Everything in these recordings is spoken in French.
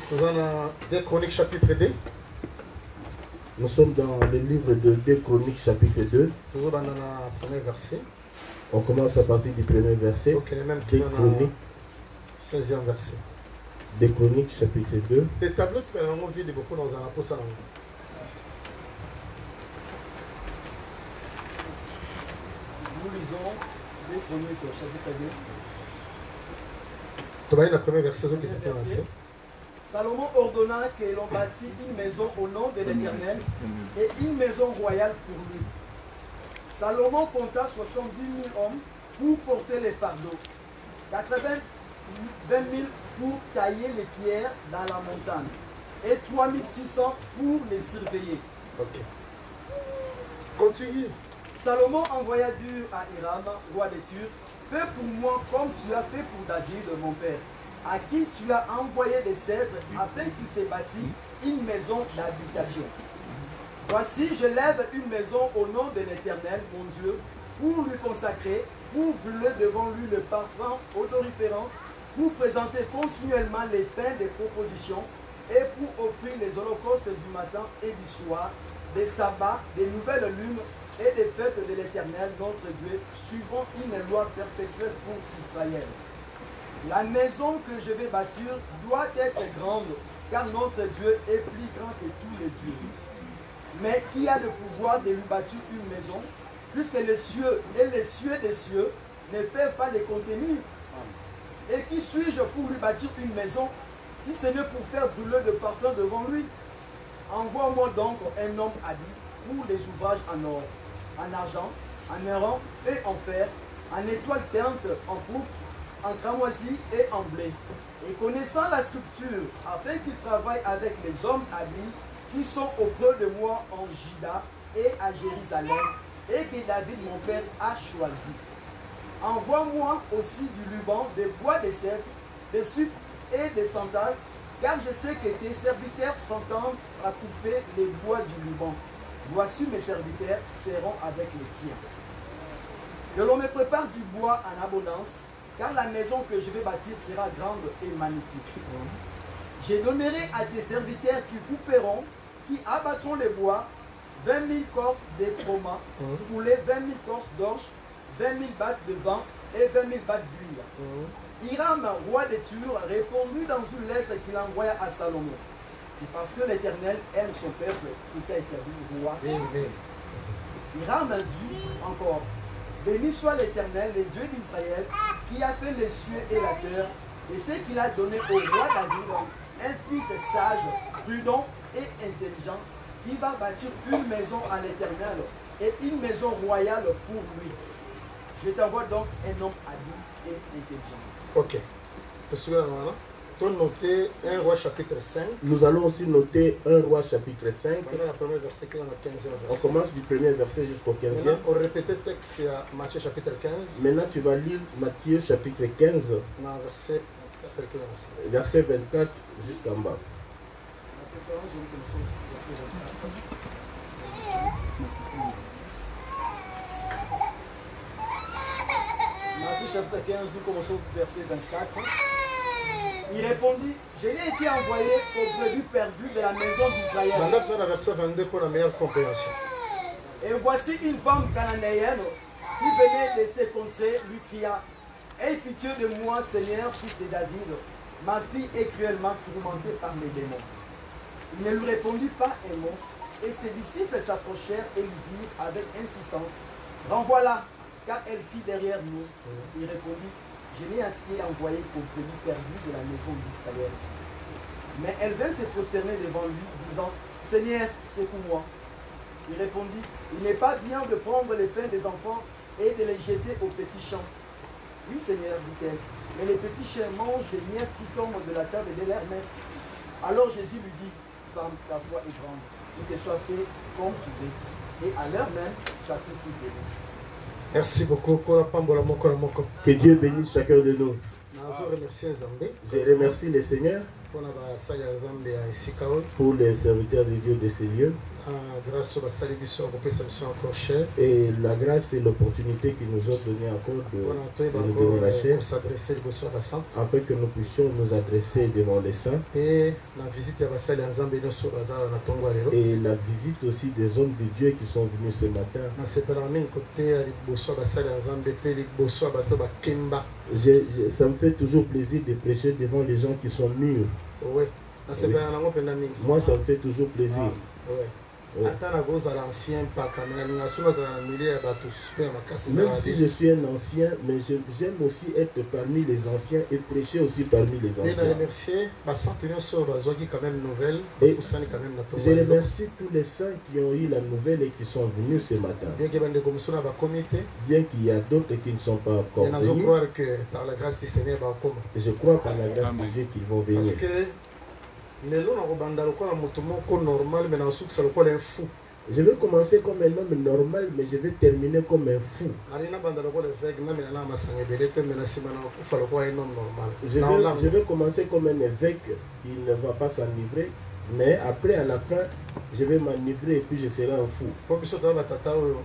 Nous avons 2 Chroniques chapitre 2. Nous sommes dans le livre de 2 Chroniques chapitre 2. Toujours dans le premier verset. On commence à partir du premier verset. Ok, même 2 Chroniques. 16e verset. 2 Chroniques chapitre 2. Les tableaux, tu peux vraiment vide beaucoup dans un apôtre. Nous lisons 2 Chroniques chapitre 2. Tu vas le premier verset qui est lancé. Salomon ordonna que l'on bâtit une maison au nom de l'Éternel et une maison royale pour lui. Salomon compta 70 000 hommes pour porter les fardeaux, 20 000 pour tailler les pierres dans la montagne et 3 600 pour les surveiller. Ok. Continue. Salomon envoya dire à Hiram, roi des Turcs, fais pour moi comme tu as fait pour David, mon père, à qui tu as envoyé des cèdres afin qu'il se bâtit une maison d'habitation. Voici, je lève une maison au nom de l'Éternel, mon Dieu, pour lui consacrer, pour brûler devant lui le parfum odoriférant, pour présenter continuellement les pains des propositions et pour offrir les holocaustes du matin et du soir, des sabbats, des nouvelles lunes et des fêtes de l'Éternel, notre Dieu, suivant une loi perpétuelle pour Israël. La maison que je vais bâtir doit être grande, car notre Dieu est plus grand que tous les dieux. Mais qui a le pouvoir de lui bâtir une maison, puisque les cieux et les cieux des cieux ne peuvent pas les contenir? Et qui suis-je pour lui bâtir une maison, si ce n'est pour faire brûler de parfum devant lui? Envoie-moi donc un homme habile pour les ouvrages en or, en argent, en airain et en fer, en étoile teinte, en pourpre, en cramoisi et en blé, et connaissant la sculpture, afin qu'il travaille avec les hommes habiles qui sont auprès de moi en Juda et à Jérusalem, et que David mon père a choisi. Envoie-moi aussi du Liban, des bois de cèdre, des sucres et des sandales, car je sais que tes serviteurs s'entendent à couper les bois du Liban. Voici mes serviteurs seront avec les tiens. Que l'on me prépare du bois en abondance, car la maison que je vais bâtir sera grande et magnifique. Je donnerai à tes serviteurs qui couperont, qui abattront les bois, 20 000 corses de froment, foulées 20 000 corses d'orge, 20 000 battes de vin et 20 000 battes d'huile. Hiram, roi des Turcs, répondit dans une lettre qu'il envoya à Salomon. C'est parce que l'Éternel aime son peuple qui t'a établi roi. Hiram dit encore, béni soit l'Éternel, le Dieu d'Israël, qui a fait les cieux et la terre, et ce qu'il a donné au roi David, un fils sage, prudent et intelligent, qui va bâtir une maison à l'Éternel et une maison royale pour lui. Je t'envoie donc un homme habile et intelligent. Ok. Tu suis là, tu as noté 1 Roi chapitre 5. Nous allons aussi noter 1 Roi chapitre 5. Maintenant, le premier verset qui est dans le 15e verset. On commence du premier verset jusqu'au 15e. Maintenant, on répète le texte à Matthieu chapitre 15. Maintenant, tu vas lire Matthieu chapitre 15, Dans verset, verset 24 jusqu'en bas. Matthieu chapitre 15, nous commençons au verset 24. Il répondit, je n'ai été envoyé au brebis perdu de la maison d'Israël. Dans le verset 22 pour la meilleure compréhension. Et voici une femme cananéenne qui venait de ses contrées, lui cria, aie pitié de moi, Seigneur, fils de David. Ma fille est cruellement tourmentée par mes démons. Il ne lui répondit pas un mot, et ses disciples s'approchèrent et lui dirent avec insistance, renvoie-la, car elle fit derrière nous. Il répondit, je n'ai été envoyé qu'au brebis perdu de la maison d'Israël. Mais elle vint se prosterner devant lui, disant, Seigneur, secoue-moi. Il répondit, il n'est pas bien de prendre les pains des enfants et de les jeter aux petits champs. Oui, Seigneur, dit-elle, mais les petits chiens mangent des miettes qui tombent de la table de leur maître. Alors Jésus lui dit, femme, ta foi est grande, qu'il te soit fait comme tu veux. Et à l'heure même, sa fille fut guérie. Merci beaucoup. Que Dieu bénisse chacun de nous. Je remercie Zambé Je remercie le Seigneur mpona basali ya nzambe ya esika oyo pour les serviteurs de Dieu de ces lieux. grâce oyo basali biso ya kopesa biso encore cher Et la grâce et l'opportunité qu'ils nous ont donné encore mpona de toyeba nous encore donner la chair, kosadresse liboso ya basantu afin que nous puissions nous adresser devant les saints. mpe na visite ya basali ya nzambe nyonso baza na ntongo ya lelo Et la visite aussi des hommes de Dieu qui sont venus ce matin. nasepelaka mingi koteya liboso ya basali ya nzambe mpe liboso ya bato bakemba Ça me fait toujours plaisir de prêcher devant les gens qui sont mûrs. owe nasepelaka nango mpenza mingi Moi, ça me fait toujours plaisir. owe Ouais. ata nakozala ancien mpaka me nalinga soki azala na milie ya bato susu ya makasi Même si je suis un ancien, mais j'aime aussi être parmi les anciens et prêcher aussi parmi les mpe na anciens. remercier basantu nyonso oyo bazwaki quand même nouvelle Et bakusani quand même na Je ntongo ya lelo remercie tous les saints qui ont eu la nouvelle et qui sont venus ce matin. bien ke bandeko mosusu na bakomi te Bien qu'il y a d'autres qui ne sont pas encore et nazo venus, croire que par la grâce du Seigneur bakoma je crois par la grâce de Dieu qu'ils vont parce venir. que lelo nakobanda lokola moto moko normal me nakosukisa lokola un fou Je vais commencer comme un homme normal, mais je vais terminer comme un fou. nali nabanda lokola évêque namela na masanga ebele te me na nsima na kokufa lokola un homme normal Je vais commencer comme un évêque qui ne va pas s'enivrer, mais après, à la fin, je vais m'enivrer et puis je serai un fou. po biso toya batata oyo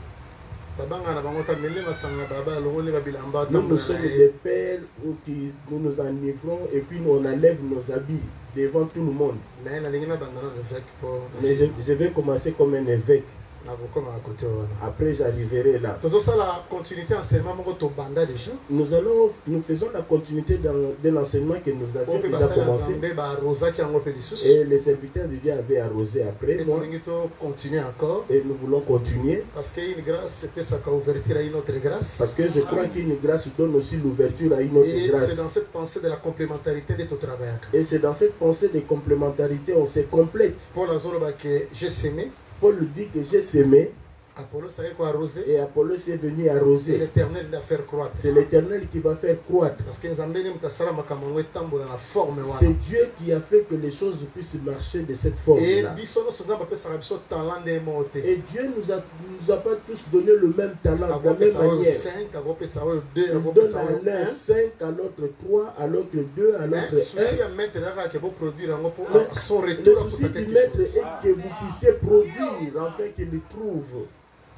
babanga na bango tamele masanga baba alongoli babilamba Nous sommes des pères qui nous nous enivrons et puis on enlève nos habits devant tout le monde. me nalingi nabanda na évêque po Mais je vais commencer comme un évêque. nakokoma na kote wana Après, j'arriverai là. tozosala continuité enseignement moko tobanda déjà Nous faisons la continuité de l'enseignement que nous avions po mpe déjà basali ya commencé. nzambe barosaki yango mpe lisusu Et les serviteurs de Dieu avaient arrosé après. et Moi, tolingi tocontinue encore et nous voulons continuer parce que une grâce epesaka ouverture à une autre grâce parce que je crois qu'une grâce donne aussi l'ouverture à une autre et grâce. c'est dans cette pensée de la complémentarité de ton travail Et c'est dans cette pensée de complémentarité, on se complète. paul azoloba ke j'ai semé Paul dit que j'ai semé apollos ayei koarrosé et Apollos est venu et arroser. l'éternel l'a faire croître C'est l'Éternel qui va faire croître. parce que nzambe nde moto asala makambo yango etambola na forme C'est wana Dieu qui a fait que les choses puissent marcher de cette et forme-là. biso nyonso nzambe apesaka biso talent nde moko te Et Dieu nous a pas tous donné le même talent, de la même akopesa oyo manière. 5 akopesa oyo 2 Il donne akopesa à oyo l'un 1 5, à l'autre 3, à l'autre 2, à l'autre mais souci 1. ya maître ezalaka ke boproduire yango mpo Mais à son Le retour souci akosa du quelque maître chose est que vous puissiez produire afin qu'il trouve,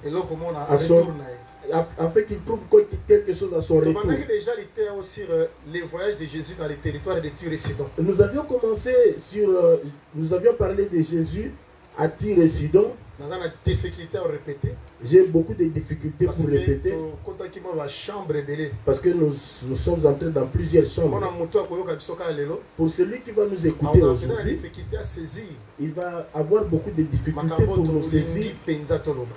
eloko mona à son- retour na ye afin qu'il trouve quelque chose à son retour. tobandaki déjà l'idée sur les voyages de Jésus dans les territoires de Tyr et Sidon. Nous avions commencé sur, nous avions parlé de Jésus à Tyr et Sidon. Dans la difficulté à répéter, J'ai beaucoup de difficultés parce pour répéter que quand on va chambre belé, parce que nous sommes entrés dans plusieurs on a chambres. monté à Koyoka Bisoka Lelo, Pour celui qui va nous on écouter a la aujourd'hui, difficulté à saisir il va avoir beaucoup de difficultés Makambo pour nous Tolingi saisir Penza Toloba.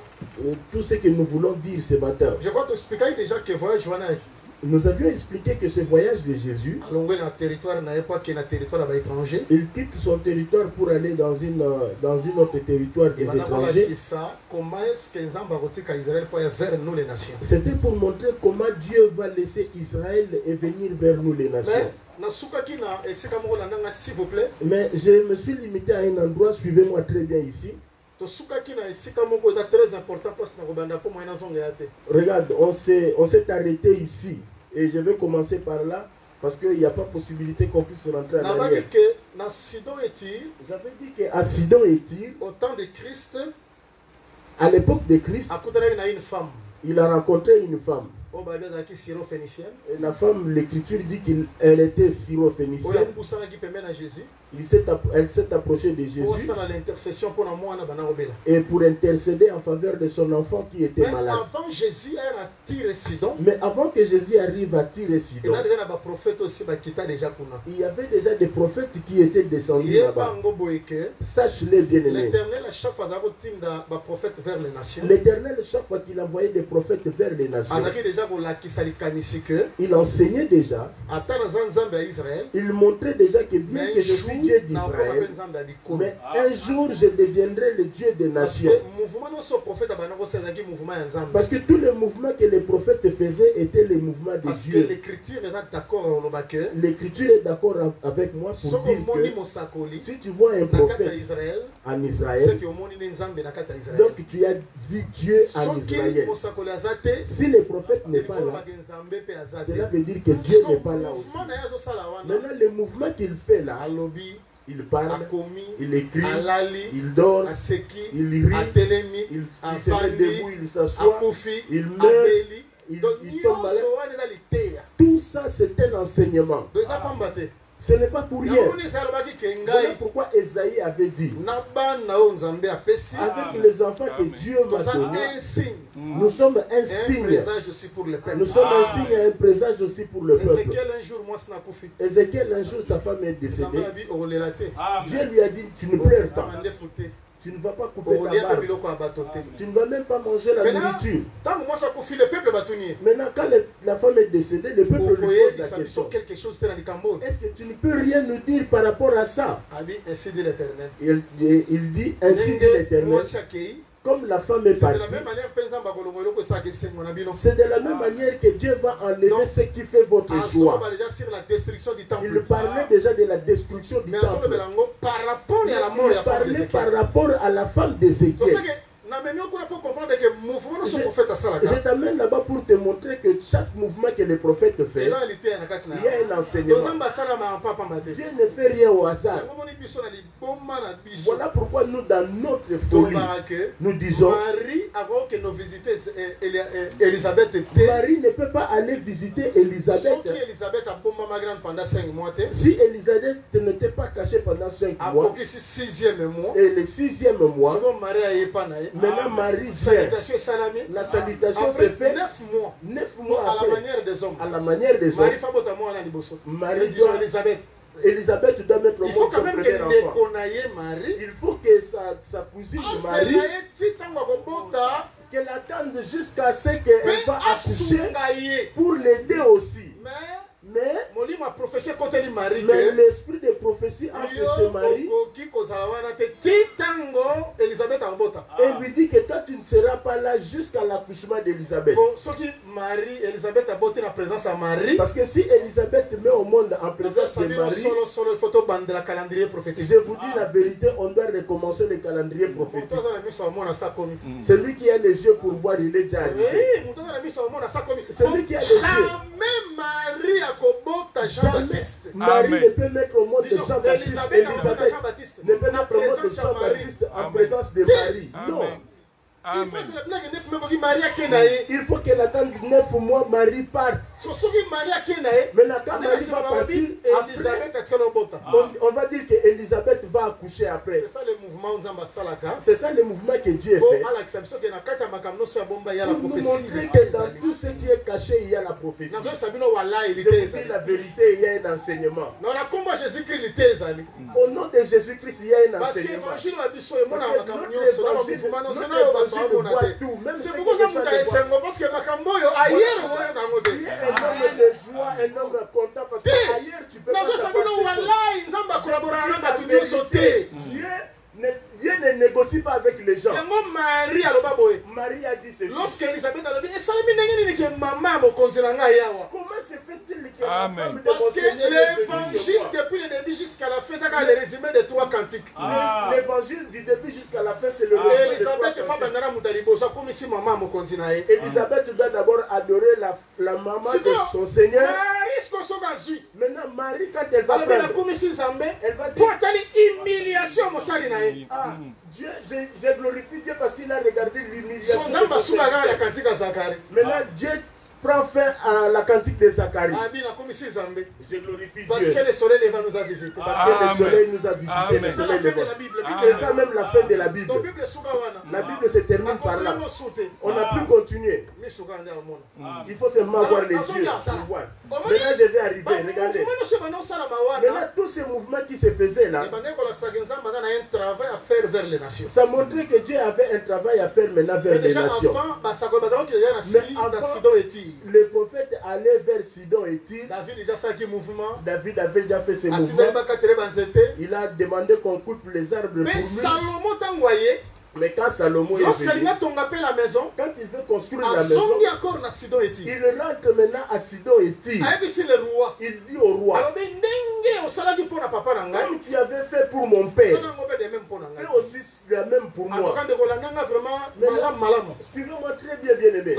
tout ce que nous voulons dire ce matin. Je crois t'expliquer déjà que voyage wana Nous avions expliqué que ce voyage de Jésus, alongwe na territoire na pas que na territoire ba étranger. il quitte son territoire pour aller dans une autre territoire Et des maintenant étrangers. ça, comment est-ce que Nzamba kotika Israël pour aller vers nous les nations? C'était pour montrer comment Dieu va laisser Israël et venir vers nous les nations. Mais na sukaki na esika moko na ndanga s'il vous plaît. Mais je me suis limité à un endroit, suivez-moi très bien ici. To sukaki na esika moko est très important parce que na kobanda po moyen zonga ya te. Regarde, on s'est arrêté ici. Et je vais commencer par là, parce qu'il n'y a pas possibilité qu'on puisse rentrer en arrière. Nabaki que na Sidon et Tyr, J'avais dit qu'à Sidon et Tyr, au temps de Christ, à l'époque de Christ, akutanaki na une femme. il a rencontré une femme. Oyo babi azalaki syro-phénicienne. Et la femme, l'écriture dit qu'elle était Oyo syro-phénicienne. apusanaki pembeni na Jésus. Elle s'est approchée de Po Jésus asala l'intercession mpona mwana bana kobela. et pour intercéder en faveur de son enfant qui était Mais malade. avant Jésus aya na Tyr et Sidon, Mais avant que Jésus arrive à Tyr et Sidon, eza déjà na baprophète aussi bakita déjà kuna. il y avait déjà des prophètes qui étaient descendus Yeba là-bas. yango boye ke Sache-les bien aimés. l'Éternel à chaque fois azala kotinda baprophète vers les nations. L'Éternel, chaque fois qu'il envoyait des prophètes vers les nations, Azalaki déjà kolakisa likanisi ke il enseignait déjà, ata naza nzambe ya Israël, il montrait déjà que bien mais que un je suis Dieu jour nakoka mpe d'Israël, nzambe ya bikolo. mais un jour je deviendrai le Dieu des Parce nations. que mouvement nyonso prophète abanda kosala ezalaki mouvement ya nzambe. Parce que tous les mouvements que les prophètes faisaient étaient les mouvements de Parce que Dieu. l'écriture est d'accord oloba ke L'Écriture est d'accord avec moi pour soko dire omoni que mosakoli si tu vois un na kati ya prophète Israël, en c'est Israël, que omoni nde nzambe na kati ya Israël. donc tu as vu Dieu en Soki Israël. mosakoli aza te, Si les prophètes n'est pas là, cela veut dire que Dieu n'est pas là aussi. Maintenant, le mouvement qu'il fait là, il parle, il écrit, il dort, il rit, il se met debout, il s'assoit, il meurt, il tombe malade. Tout ça, c'est un enseignement. Ce n'est pas pour rien. Voilà pourquoi Esaïe avait dit, avec les enfants que Dieu m'a donnés, nous sommes un signe. Nous sommes un signe et un présage aussi pour le peuple. Ézéchiel, un jour, sa femme est décédée. Dieu lui a dit, tu ne pleures pas. Tu ne vas pas couper ta barbe. Tu ne vas même pas manger la nourriture. Maintenant, quand la femme est décédée, le peuple lui pose la question. Est-ce que tu ne peux rien nous dire par rapport à ça? Il dit, ainsi dit l'Éternel. Comme la femme est partie, c'est de la même manière que Dieu va enlever ce qui fait votre joie. Il parlait déjà de la destruction du temple. Il parlait par rapport à la femme d'Ézéchiel. Je t'amène là-bas pour te montrer que chaque mouvement que le prophète fait, il y a un enseignement. Dieu ne fait rien au hasard. Voilà pourquoi nous, dans notre folie, nous disons Marie ne peut pas aller visiter Élisabeth. Si Élisabeth n'était pas cachée pendant 5 mois, et le 6e mois, maintenant Marie vient. La salutation s'est faite 9 mois après. À la manière des hommes. Marie doit, Élisabeth doit mettre au monde son premier enfant. Il faut que sa cousine Marie, qu'elle attende jusqu'à ce qu'elle va accoucher pour l'aider aussi. Mais l'esprit de prophétie entre chez Marie et lui dit que toi tu ne seras pas là jusqu'à l'accouchement d'Élisabeth. Parce que si Élisabeth met au monde en présence de Marie, je vous dis la vérité, on doit recommencer le calendrier prophétique. Celui qui a les yeux pour voir, il est déjà arrivé. Celui qui a les yeux. Jamais Marie ne peut mettre au monde de Jean-Baptiste. Élisabeth ne peut mettre au monde de Jean-Baptiste en présence de Marie. Non. Il faut qu'elle attende 9 mois, Marie parte. Maintenant, quand Marie va partir, on va dire qu'Élisabeth va accoucher après. C'est ça le mouvement que Dieu fait. Pour nous montrer que dans tout ce qui est caché, il y a la prophétie. Je vous dis la vérité, il y a un enseignement. Au nom de Jésus-Christ, il y a un enseignement. C'est pourquoi ça parce que Makamboyo ailleurs un homme de joie, un homme content parce que ailleurs tu peux Dieu ne négocie pas avec les gens. Marie a dit ceci. Lorsque Elisabeth a dit, comment se fait-il que la femme de mon Seigneur l'évangile depuis le début jusqu'à la fin, c'est le résumé de 3 cantiques. L'évangile du début jusqu'à la fin, c'est le résumé de 3 cantiques. Elisabeth doit d'abord adorer la maman de son Seigneur. Maintenant, Marie, quand elle va prendre, elle va dire, ah, Dieu, je glorifie Dieu parce qu'il a regardé l'humiliation. Maintenant, Dieu prend fin à la cantique de Zacharie. Je glorifie Dieu. Parce que le soleil nous a visité. Parce que le soleil nous a visité. C'est ça même la fin de la Bible. La Bible se termine par là. On n'a plus continué. Il faut seulement avoir les yeux pour voir. Maintenant je vais arriver. Regardez. Maintenant tous ces mouvements qui se faisaient là, ça montrait que Dieu avait un travail à faire maintenant vers les nations. Mais avant, le prophète allait vers Sidon et Tyr. David avait déjà fait ses mouvements. Il a demandé qu'on coupe les arbres pour lui. Mais quand Salomon est venu, quand il veut construire la maison, il rentre maintenant à Sidon et Tyr. Il dit au roi, comme tu avais fait pour mon père, fais aussi la même pour moi. Suivez-moi très bien, bien-aimé.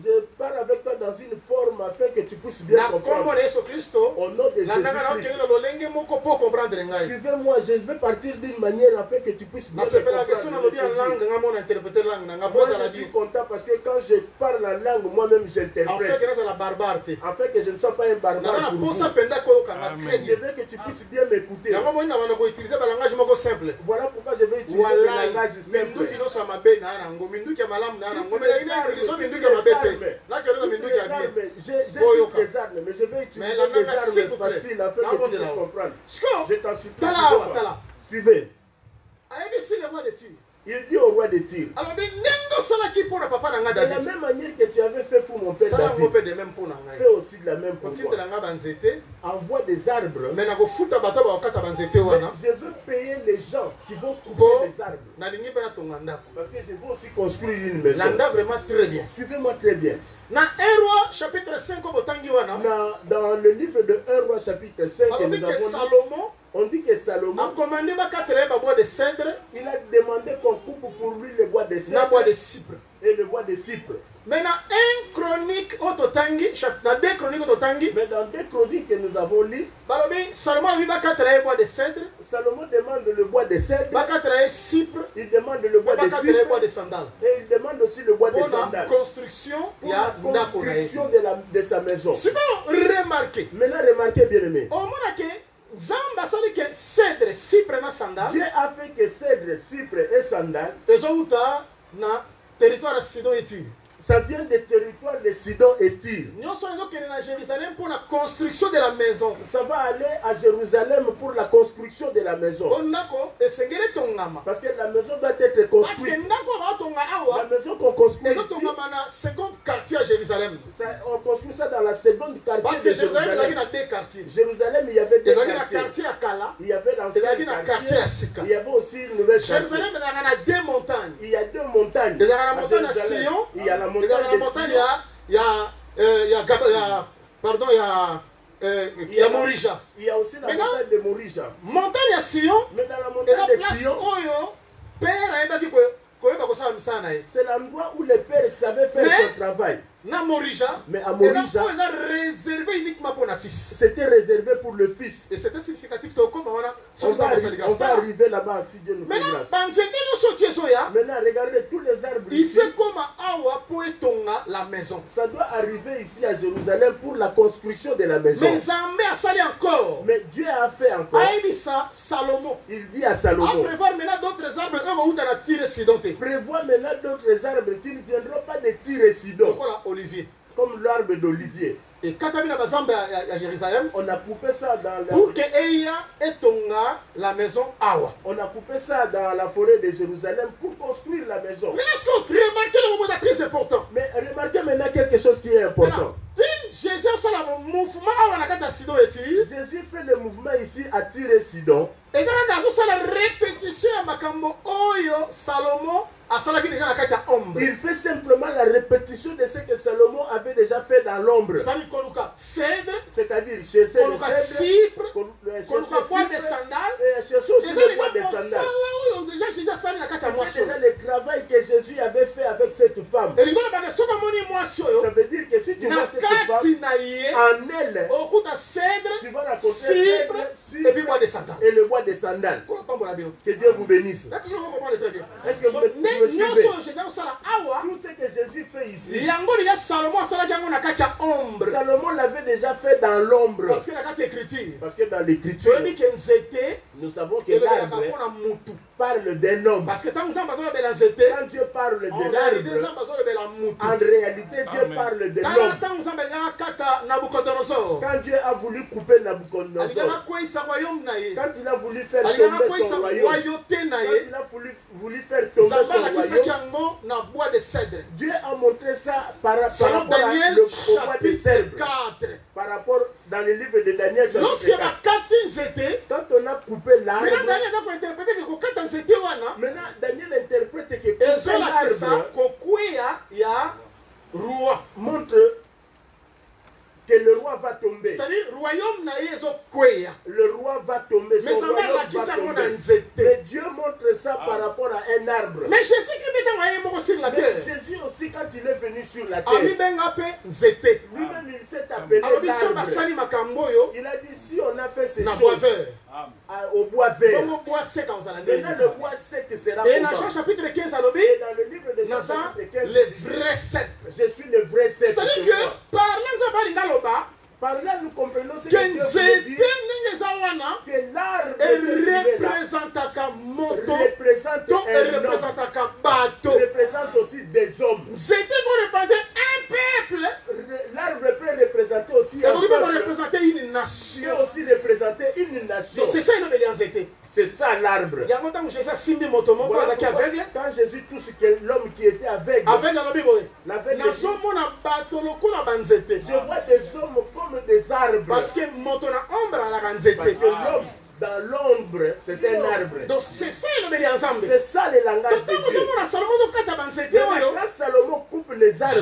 Je parle avec toi dans une forme afin que tu puisses bien comprendre. Au nom de Jésus-Christ. Suivez-moi, je vais partir d'une manière afin que tu puisses bien comprendre. Moi, je suis content parce que quand je parle la langue, moi-même j'interprète. Afin que je ne sois pas un barbare pour vous. Je veux que tu puisses bien m'écouter. Voilà pourquoi je vais utiliser le langage simple. J'ai des armes, mais je vais utiliser des armes faciles afin que tu puisses comprendre. Je t'en supplie. Suivez. Il dit au roi de Tyr, de la même manière que tu avais fait pour mon père David, fais aussi de la même pour moi. Envoie des arbres. Mais je veux payer les gens qui vont couper les arbres. Parce que je veux aussi construire une maison. Suivez-moi très bien. Dans le livre de 1 roi chapitre 5, nous avons Salomon. On dit que Salomon, il a demandé qu'on coupe pour lui le bois de cèdre et le bois de cypre. Mais dans 2 Chroniques que nous avons lu, Salomon demande le bois de cèdre, il demande le bois de cypre et il demande aussi le bois de sandal pour la construction de sa maison. Maintenant, remarquez bien aimé. Dieu a fait que cèdre, cypre et sandal, ça vient des territoires de Sidon et Tyr. Ça va aller à Jérusalem pour la construction de la maison. Parce que la maison doit être construite. La maison qu'on construit ici, on construit ça dans la seconde quartier de Jérusalem. Jérusalem, il y avait deux quartiers. Il y avait l'ancien quartier. Il y avait aussi une nouvelle quartier. Il y a 2 montagnes. Il y a la montagne de Sion. Il y a Morija. Il y a aussi la montagne de Morija. Mais dans la montagne de Sion, c'est l'endroit où le père savait faire son travail. Mais à Morija, c'était réservé pour le fils. Et c'était significatif. On va arriver là-bas si Dieu nous fait grâce. Maintenant, regardez tous les arbres ici. Ça doit arriver ici à Jérusalem pour la construction de la maison. Mais Dieu a fait encore. Il dit à Salomon, prévoit maintenant d'autres arbres qui ne viendront pas de Tyr et Sidon. Comme l'arbre d'olivier. Et quand on a Jérusalem, on a coupé ça dans la... Pour que la maison Awa. On a coupé ça dans la forêt de Jérusalem pour construire la maison. Mais est-ce que vous remarquez le moment très important? Mais remarquez maintenant quelque chose qui est important. Jésus fait le mouvement ici à Tyr et Sidon. Et dans la répétition à Makambo Oyo Salomon. Il fait simplement la répétition de ce que Salomon avait déjà fait dans l'ombre. C'est-à-dire chercher le cèdre, chercher aussi le bois de sandal. C'est déjà le travail que Jésus avait fait avec cette femme. Ça veut dire que si tu vois cette femme, en elle, tu vas la construire et le bois de sandal. Que Dieu vous bénisse. Est-ce que vous me suivez? Tout ce que Jésus fait ici, Salomon l'avait déjà fait dans l'ombre. Parce que dans l'écriture, nous savons que l'arbre parle d'un homme. Parce que quand Dieu parle de l'arbre, en réalité Dieu parle de l'homme. Quand Dieu a voulu couper Nabucodonosor, quand il a voulu faire tomber son royaume, quand il a voulu faire tomber son royaume, Dieu a montré ça par rapport au bois de cèdre. Par rapport dans le livre de Daniel chapitre 4. Quand on a coupé l'arbre, maintenant Daniel interprète que couper l'arbre montre que le roi va tomber. C'est-à-dire le roi va tomber, son royaume va tomber. Mais Dieu montre ça par rapport à un arbre. Mais Jésus sur la terre. Jésus aussi, quand il est venu sur la terre, lui-même il s'est appelé l'arbre. Il a dit, si on a fait ces choses au bois vert, maintenant le bois sec sera et dans Jean chapitre 15, et dans le livre de Jean chapitre 15, le vrai cep. Je suis le vrai cep. C'est-à-dire que par là nous comprenons ce que Dieu veut dire, que l'arbre représente aussi des hommes. L'arbre peut représenter aussi un peuple, une nation. peut aussi représenter une nation. C'est ça C'est ça l'arbre. Voilà quand Jésus touche l'homme qui était aveugle, je vois des hommes comme des arbres. Parce que l'homme, dans l'ombre, c'est un arbre. donc c'est ça C'est ça le langage de Dieu. Quand Salomon coupe les arbres,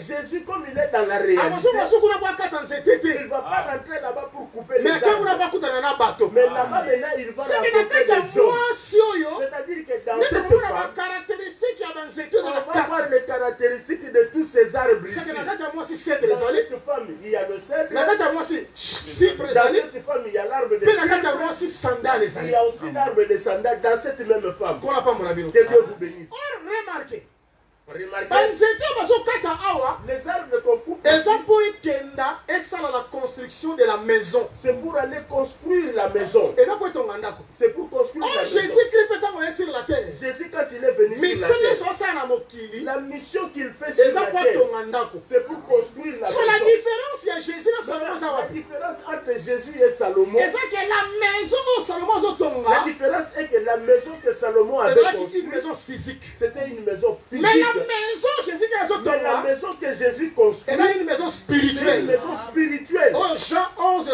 Jésus, comme il est dans la réalité, il ne va pas rentrer là-bas pour couper les arbres. Mais là-bas, maintenant, il va rencontrer des hommes. C'est-à-dire que dans cette femme, on va voir les caractéristiques de tous ces arbres ici. Dans cette femme, il y a le cèdre. Dans cette femme, il y a l'arbre de cèdre. Il y a aussi l'arbre de sandales dans cette même femme. Que Dieu vous bénisse. Remarquez. Les arbres qu'on coupe, la construction de la maison. c'est pour aller construire la maison. C'est pour construire la maison. Jésus, quand il est venu sur la terre, la mission qu'il fait sur la terre, c'est pour construire la maison. La différence entre Jésus et Salomon, la différence est que la maison que Salomon avait construite, c'était une maison physique. Mais la maison que Jésus construit, c'est une maison spirituelle. C'est une maison spirituelle. Oh, Jean 11,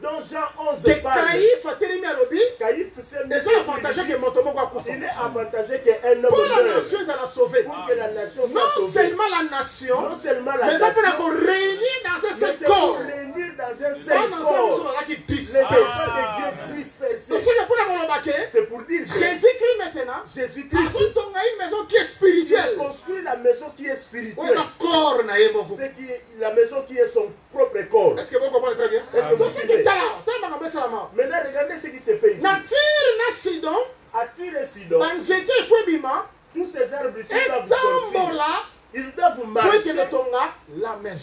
dans Jean 11 parle. Caïphe s'est mis. Il est avantagé qu'un homme meure pour que la nation soit non sauvée. Non seulement la mais nation, c'est pour réunir dans un seul pour corps. réunir dans un seul corps. Les enfants de Dieu dispersés. C'est pour dire que Jésus-Christ maintenant, Jésus-Christ une maison qui est spirituelle. construit la maison qui est spirituelle. C'est la maison qui est son propre corps. Est-ce que vous comprenez très bien? Est-ce que vous suivez? Maintenant, regardez ce qui se fait ici. À Tyr et Sidon, tous ces arbres ici doivent sortir. Ils doivent marcher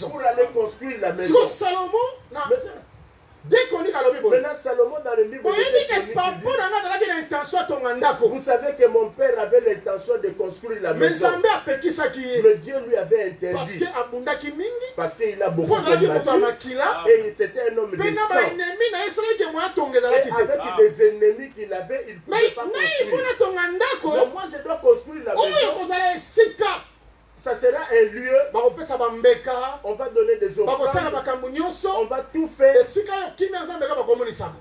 pour aller construire la maison. Maintenant, Salomon, dans le livre de Chroniques, vous savez que mon père avait l'intention de construire la maison. Mais Dieu lui avait interdit. Parce qu'il a beaucoup combattu. Et c'était un homme de sang. Et avec des ennemis qu'il avait, il ne pouvait pas construire. Mais moi, je dois construire la maison. Ça sera un lieu, on va donner des offrandes, on va tout faire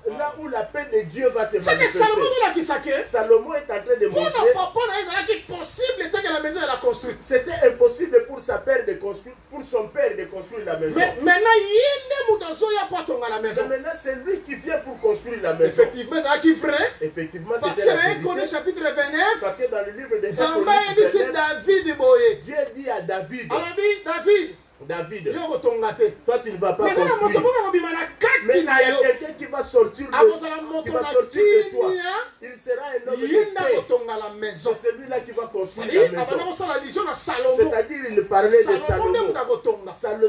là où la paix de Dieu va se manifester. Salomon est en train de montrer c'était impossible pour sa père de construire, pour son père de construire la maison. Mais maintenant c'est lui qui vient pour construire la maison. Effectivement, c'était la vérité. Chapitre 29, parce que dans le livre des Chroniques, Dieu dit à David, David, toi tu ne vas pas construire. Mais il y a quelqu'un qui va sortir de toi. Il sera un homme de paix. C'est celui-là qui va construire la maison. C'est-à-dire il parlait de Salomon.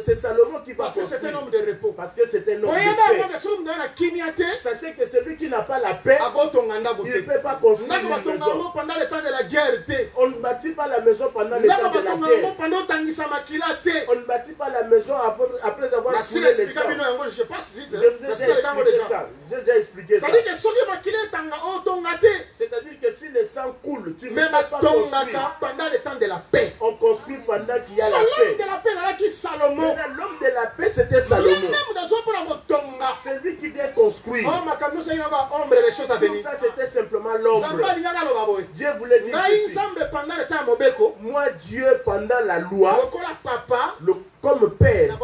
C'est Salomon qui va construire. C'est un homme de repos. Parce que c'est un homme de paix. Sachez que celui qui n'a pas la paix, il ne peut pas construire une maison. Pendant le temps de la guerre, on ne bâtit pas la maison pendant le temps de la guerre. On ne bâtit pas la maison après avoir coulé les sangs. Je passe vite. J'ai déjà expliqué ça. C'est-à-dire que si le sang coule, tu ne peux pas construire. Pendant le temps de la paix. On construit pendant qu'il y a la paix. L'homme de la paix, c'était Salomon. C'est lui qui vient construire. Tout ça, c'était simplement l'ombre. Dieu voulait dire ceci. Moi, Dieu, pendant la loi, comme père,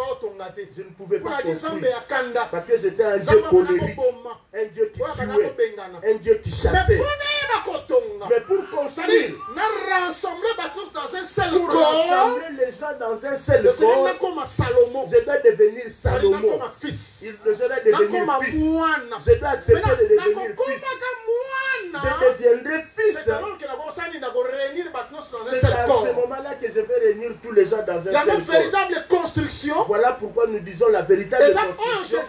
je ne pouvais pas construire. Parce que j'étais un Dieu colérique, un Dieu qui tuait, un Dieu qui chassait. Mais pour construire, pour rassembler les gens dans un seul corps, je dois devenir Salomon. Je dois devenir fils. Je dois accepter de devenir fils. Je deviendrai fils. C'est à ce moment-là que je vais réunir tous les gens dans un seul corps. Véritable construction. Voilà pourquoi nous disons la véritable construction.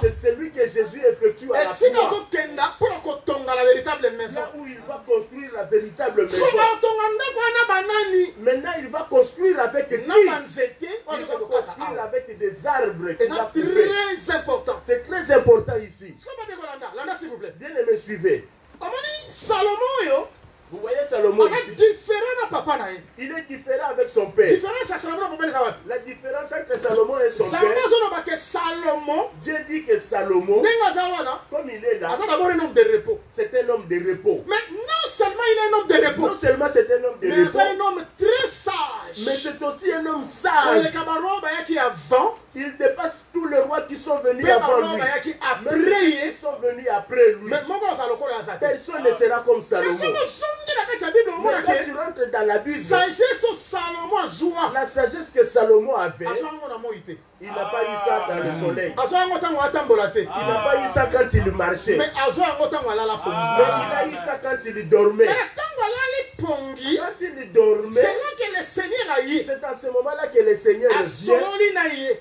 C'est celui que Jésus effectue à la croix. Là où il va construire la véritable maison. Maintenant il va construire avec qui? Il va construire avec des arbres qu'il a coupés. C'est très important ici. Bien aimé, suivez. Vous voyez Salomon ici? Il est différent avec son père. La différence entre Salomon et son père, Dieu dit que Salomon, comme il est là, c'est un homme de repos. Mais non seulement il est un homme de repos, non seulement c'est un homme de repos, c'est un homme très sage. Mais c'est aussi un homme sage. Il dépasse tous les rois qui sont venus avant lui. Ils sont venus après lui. Personne ne sera comme Salomon. Mais quand tu rentres dans la Bible, la sagesse que Salomon avait, il n'a pas eu ça dans le soleil. Il n'a pas eu ça quand il marchait. Mais il a eu ça quand il dormait. Quand il dormait, c'est à ce moment-là que le Seigneur vient.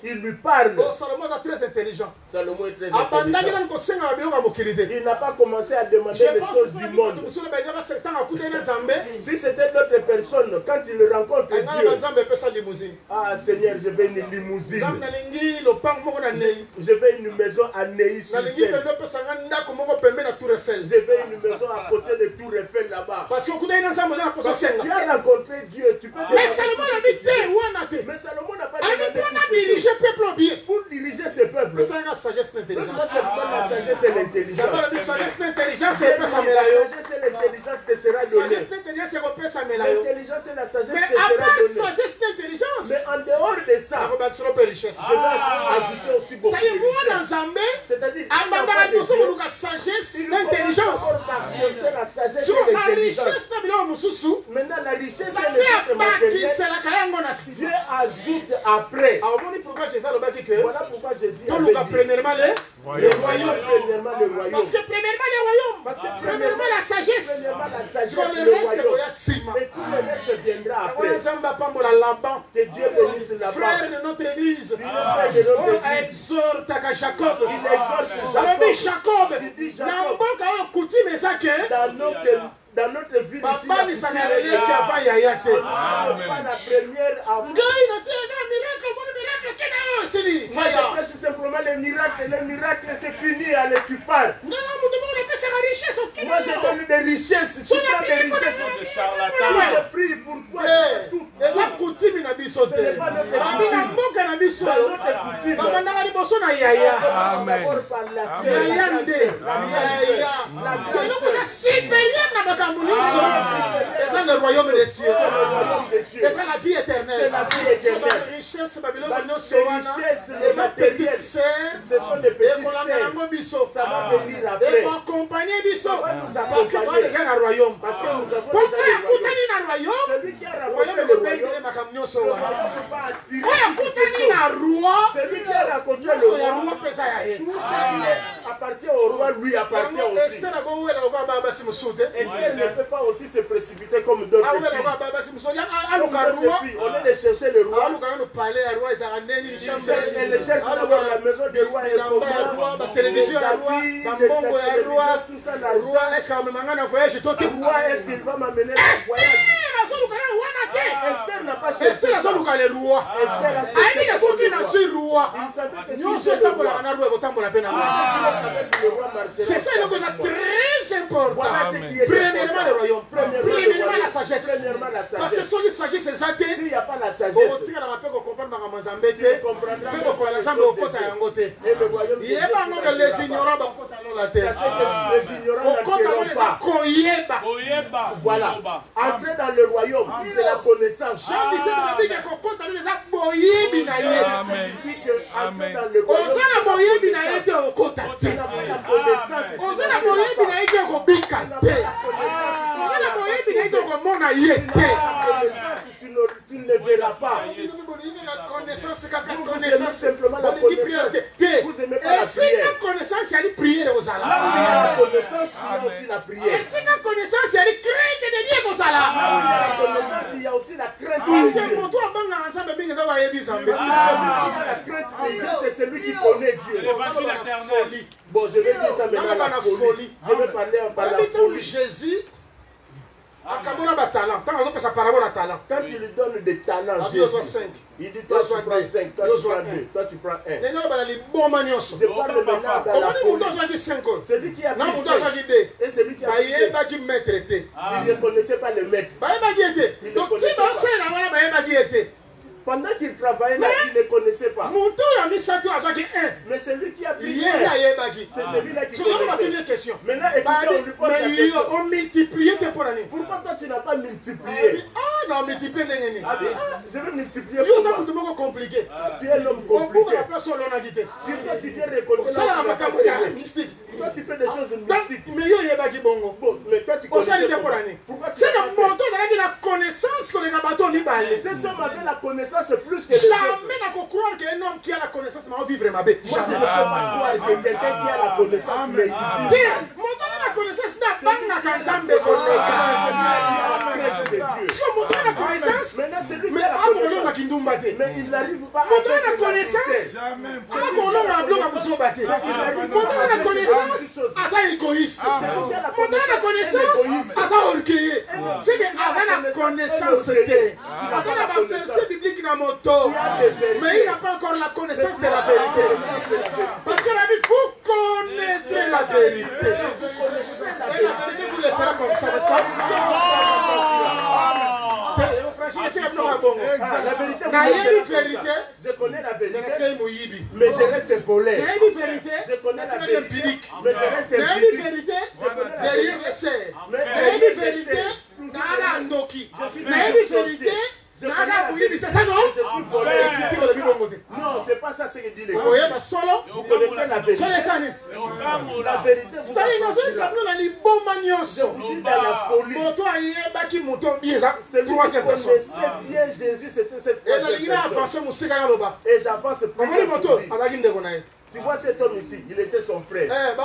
Il lui parle. Salomon est très intelligent. Salomon est très intelligent. Il n'a pas commencé à demander les choses du monde. Si c'était d'autres personnes, quand il rencontre Dieu, ah Seigneur, je vais une limousine. Je vais une maison à Neuilly-sur-Seine. Je vais une maison à côté de Tour Eiffel là-bas. Parce que tu as rencontré Dieu, tu peux demander. Mais Salomon n'a pas demandé pour diriger ce peuple. C'est la sagesse et l'intelligence. Non seulement la sagesse et l'intelligence. La sagesse et l'intelligence, te sera donnée. L'intelligence et la sagesse te sera donnée. Mais en dehors de ça, je vais ajouter aussi beaucoup de richesse. C'est-à-dire la sagesse et l'intelligence. La sagesse et l'intelligence. Maintenant, la richesse et l'intelligence, Dieu ajoute après. Voilà pourquoi Jésus a dit premièrement le royaume. Parce que premièrement la sagesse. Le royaume. Et tout le reste viendra après. Que Dieu bénisse la frère de notre église. Il exhorte à Jacob. Jacob. Dans notre vie ici, pas la première avant. Je prêche simplement les miracles c'est fini, allez, tu pars. Moi j'ai donné des richesses, tu prends des richesses. Je prie pour toi, ce n'est pas notre coutume. C'est le royaume des cieux. C'est la vie éternelle. La richesse, les petites sœurs, ce sont des petites sœurs. Ça va venir après. Parce que nous avons déjà le royaume. Celui qui a raconté le royaume ne peut pas attirer. Celui qui a raconté le roi, tout ça appartient au roi, lui appartient aussi. Esther ne peut pas aussi se précipiter comme d'autres filles. On est de chercher le roi. Elle cherche d'abord la maison du roi et la télévision, tout ça, l'argent. Le roi, est-ce qu'il va m'amener en voyage? Esther n'a pas cherché ça. Esther a cherché le roi. C'est ça le très important. Premièrement le royaume. Premièrement la sagesse. Parce que si sagesse c'est ça, s'il n'y a pas la sagesse, les ignorants les ignorants n'entreront pas. Voilà. Entrer dans le royaume, c'est la connaissance. Amen. Entrer dans le royaume, tu ne le verras pas. Vous aimez simplement la connaissance. Vous aimez pas la prière. La connaissance, il y a la aussi la prière. La connaissance, il y a aussi la crainte de Dieu. C'est celui qui connaît Dieu. Bon, je vais dire ça maintenant, la folie. Je vais parler par la folie. Jésus, quand tu lui donnes des talents, Jésus, il dit toi tu prends 5, toi tu prends 2, toi tu prends 1. Je parle maintenant dans la folie. Celui qui a pris 5 et celui qui a pris 2, il ne connaissait pas le maître. Il ne connaissait pas. Pendant qu'il travaillait là, il ne connaissait pas. Mais celui qui a pris 1, c'est celui-là qui connaissait. Maintenant, écoutez, on lui pose la question. On multiplie pour l'année. Pourquoi toi tu n'as pas multiplié? Non, multiplier les je vais multiplier. Tu es compliqué. Tu es l'homme compliqué. Tu viens récolter la mystique. Toi tu fais des choses mystiques. Mais toi tu connaissais pourquoi tu la connaissance que les bateaux n'y parlent. Cet homme avait la connaissance plus que les autres. Jamais n'a pas croire qu'un homme qui a la connaissance va vivre ma bête. Moi je ne peux pas croire que quelqu'un qui a la connaissance mais la connaissance n'a pas la connaissance de la connaissance. Maintenant c'est lui qui a la connaissance. Mais il n'arrive pas à la connaissance. La connaissance à ça égoïste. La connaissance à ça orgueilleux. C'est que avant la connaissance avant la verset biblique dans mon dos. Mais il n'a pas encore la connaissance de la vérité. Parce que la vie, vous connaîtrez la vérité. Et la vérité vous laissera comme ça, n'est-ce pas? La vérité, je connais la vérité, mais je reste volé. Je connais la vérité, mais je reste vérité. C'est ça, non? Je suis volé. Non, c'est pas ça ce que dit les Vous connaissez la vérité. La vérité, vous celui qui connaissait bien Jésus, c'était cette personne. Et j'avance plus. Tu vois cet homme ici, il était son frère.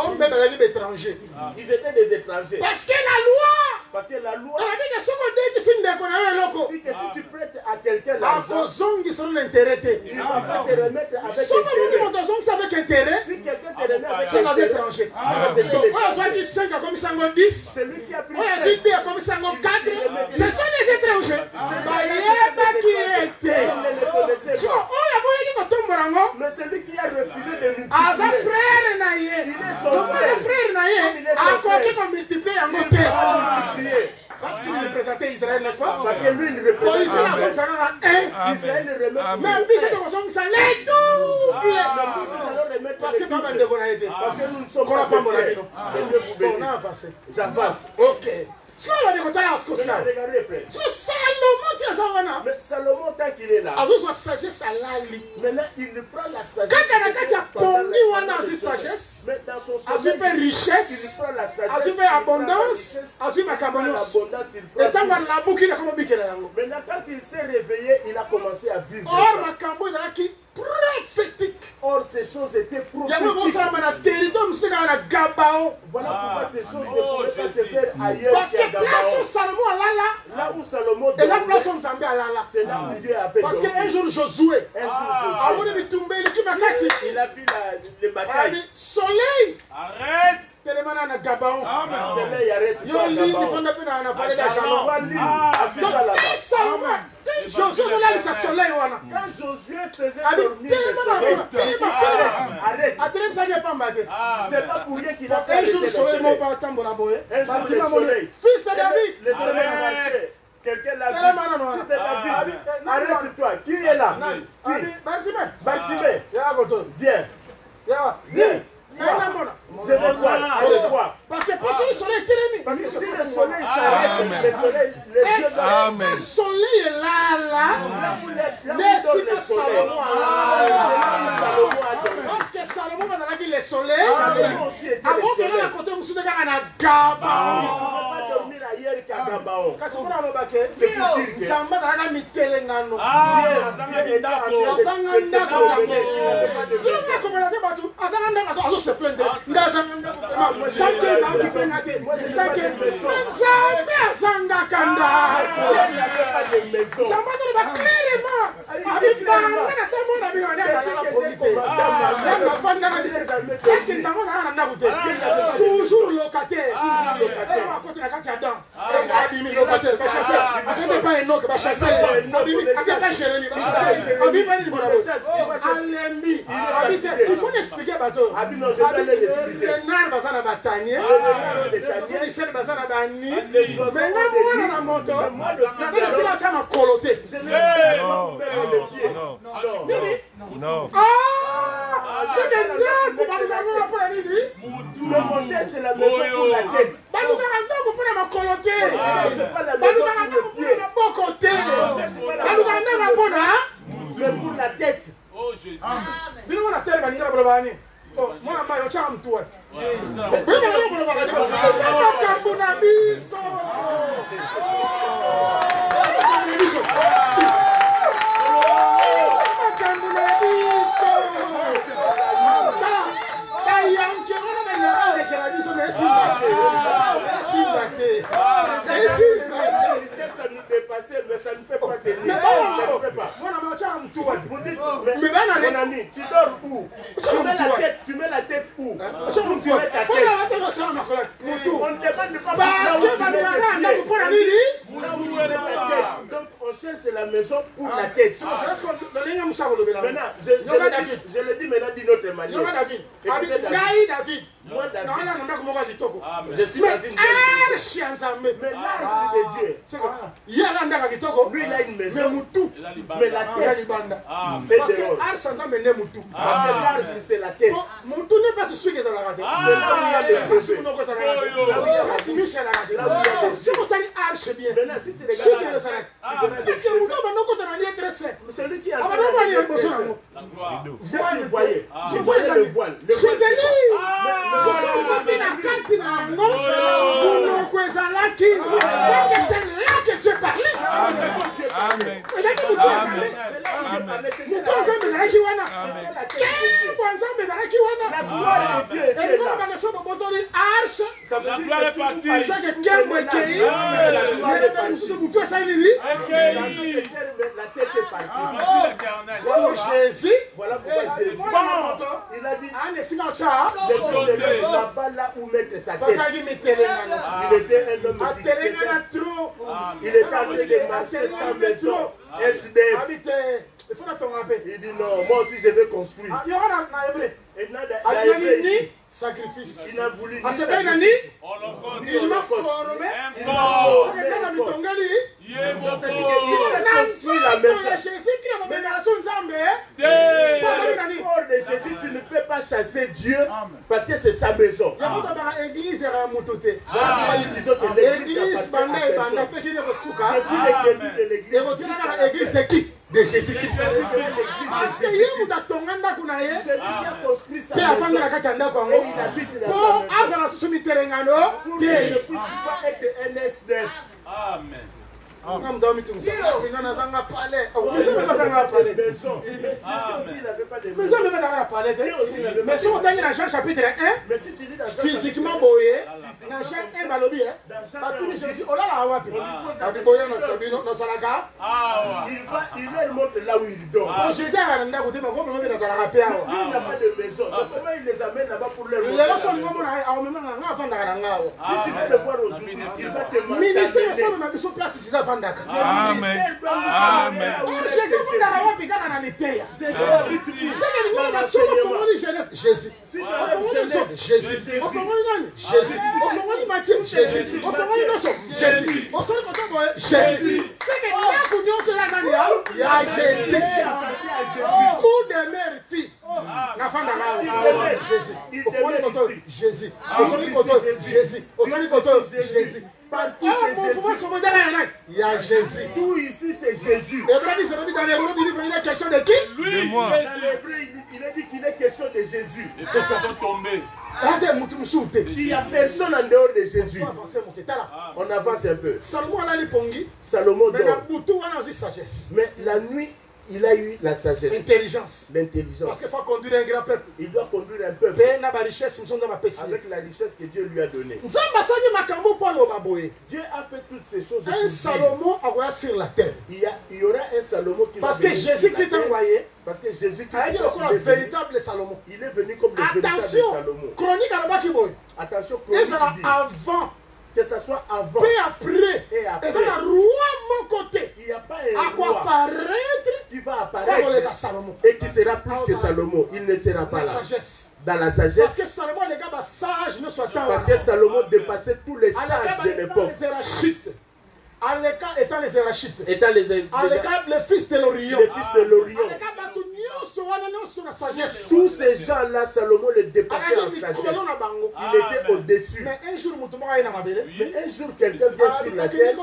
Ils étaient des étrangers. Parce que la loi dit que si tu prêtes à quelqu'un l'argent, il ne va pas te remettre avec intérêt. Si quelqu'un te remet avec intérêt, c'est lui qui a pris 5. Ce sont des étrangers. Mais celui qui a refusé de multiplier, il est son frère. Parce qu'il représentait Israël, n'est-ce pas? Parce que lui, il représente Israël. Parce que nous ne sommes pas frères. J'avance. Ok. Regardez, frère. Mais Salomon, tant qu'il est là, maintenant il prend la sagesse. Mais dans son sommeil, il prend la sagesse. Abondance, maintenant, quand il s'est réveillé, il a commencé à vivre. Or, ces choses étaient prophétiques. Voilà pourquoi ces choses ne pouvaient pas se faire ailleurs qu'à Gabaon. Là où Salomon dormait, c'est là où Dieu avait dormi. Parce qu'un jour Josué, il a vu les batailles. Soleil, arrête. C'est là, il arrête. Quand Josué faisait dormir le soleil, arrête. C'est pas pour rien qu'il a fait un jour le soleil. Fils de David, le soleil marchait. Quelqu'un l'a vu. Fils de David, arrête-toi. Qui est là? Bartimée. Viens. Viens. Je vais voir. Pourquoi? Parce que le soleil est ennemi. Parce que si le soleil s'arrête, le soleil, le soleil est là, mais si le Salomon parce que Salomon va dire le soleil, avant que l'on a côté de Moussou de Gana Gaba. dormir ailleurs qu'à Gabaon. Parce qu'on a le baquet, Samba n'a mis Telengano. Toujours locataire. Il faut expliquer bateau. Renard bazana batanye, Michel bazana bani. Maintenant moi na moto, c'est la chama coloté. Non. Ah, c'est des gars qui vont pour la nuit. Le prochain c'est la maison pour la tête. Balou garanda pour la coloté. Balou garanda pour la bon côté. Balou garanda pour la pour la tête. Oh Jésus. Bino na tele baninga bolobani. Oh, mwana mbayo cha mtu wa. Bino bolobani. Sasa kambuna biso. Kambuna biso. Da yanke wana bana ale kala biso merci. Ça nous dépasse, mais ça ne peut pas tenir. Ça ne peut pas. Mon ami, tu dors où? Tu mets la tête où? Où tu mets ta tête? On ne demande pas là où tu mets tes pieds. Donc on cherche la maison pour la tête. Maintenant, je le dis maintenant d'une autre manière. David. Moi, David. Je suis dans une mais l'âge de Dieu. Lui, il a une maison. Mais la tête. Parce que l'arche, c'est la tête. C'est là où il y a des cheveux. Maintenant, si tu regardes celui qui a vous voyez, vous voyez le voile. Que tu parlais. Amen. La gloire est partie. Jésus. Voilà pourquoi Jésus. Il a dit là-bas là où mettre sa tête. Il était un homme il était en train de marcher sans maison. SDF. Il dit non, moi aussi je vais construire. Sacrifice. Il a voulu il m'a formé. Il m'a formé. La maison. Corps de Jésus, tu ne peux pas chasser Dieu parce que c'est sa maison. L'église de qui? De Jésus-Christ. Parce que il vous a tombé dans la C'est lui qui a construit sa maison. Et il habite dans sa maison. Pour qu'il ne puisse pas être un SDF. Amen. Mais Mais aussi, il n'avait pas de maison. mais si on dit dans Jean chapitre 1, Mais si tu lis dans Jean physiquement boyé, dans Jean 1 balobi, Jésus, oh là là, wapi. il remonte là où il dort. Jésus a rendu à côté, mais comment il dans la paix? Il n'a pas de maison. Donc comment il les amène là-bas pour leur montrer? Si tu veux le voir aujourd'hui, il va te montrer. Amen. Amen. Jésus. Jésus. Partout c'est Jésus. Il y a Jésus. Tout ici c'est Jésus. Dans les mots du livre, il est question de qui? Lui, moi. Dans l'hébreu, il a dit qu'il est question de Jésus. Et que ça va tomber. Il n'y a personne en dehors de Jésus. On avance un peu. Salomon dort. Mais la nuit, il a eu la sagesse. L'intelligence. Parce qu'il faut conduire un grand peuple. Il doit conduire un peuple avec la richesse que Dieu lui a donnée. Dieu a fait toutes ces choses. Un Salomon envoyé sur la terre. Il y aura un Salomon qui parce va que venir Jésus-Christ sur la est terre. envoyé. Parce que Jésus-Christ est le véritable Salomon. Il est venu comme le véritable Attention, Salomon. chronique à la Bakiboy. Attention, Et ça chronique dit avant. que ça soit avant Puis après. et après. Et ça la roi mon côté. Il n'y a pas À un quoi roi apparaître qui va comme le apparaître Salomon. et qui sera plus que Salomon. Il ne sera pas La là. sagesse. Dans la Parce sagesse. que Salomon, les gars, sage ne soit pas. Parce que Salomon dépassait tous les sages de l'époque. Les Hérachites. Aleka étant les Hérachites. Étant les Aleka, le fils de l'Orient. fils de l'Orient. Aleka, batu nyonso wana nyonso na sagesse. Tous ces gens-là, Salomon les dépassait en Aleka, sagesse. mikolo na bango. Il était au-dessus. Mais un jour, mutu moko aye na mabele. Mais un jour, quelqu'un vient sur la terre.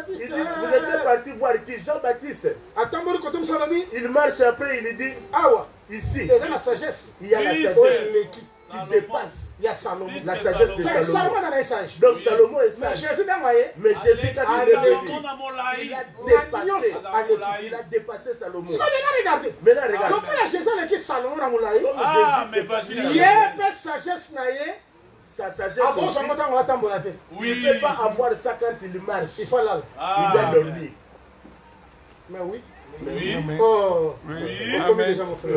Il dit, vous êtes parti voir qui? Jean-Baptiste. Atamboli kote musalobi. Il marche après, il dit, Awa. ici, Et là, la sagesse. il y a la Oui, sagesse. c'est- Il dépasse Il y a Salomon. la sagesse de C'est Salomon. Salomon dans les sages. Donc Salomon est Mais sage. Jésus n'a envoyé. Mais Jésus, quand il est venu, il Il a dépassé Salomon. So, regardez. Maintenant, regarde. Donc, là, Jésus a dit Salomon na moulaye. Ah, Jésus mais dépasse vas-y. Salomon. Il y a une sagesse na ye. Sa sagesse Ah bon, aussi, son montant, on va tambour la tête. il ne peut pas avoir ça quand il marche. Il faut là. Il doit dormir. Mais oui. Oui. Oh. Oui. On commet déjà, mon frère.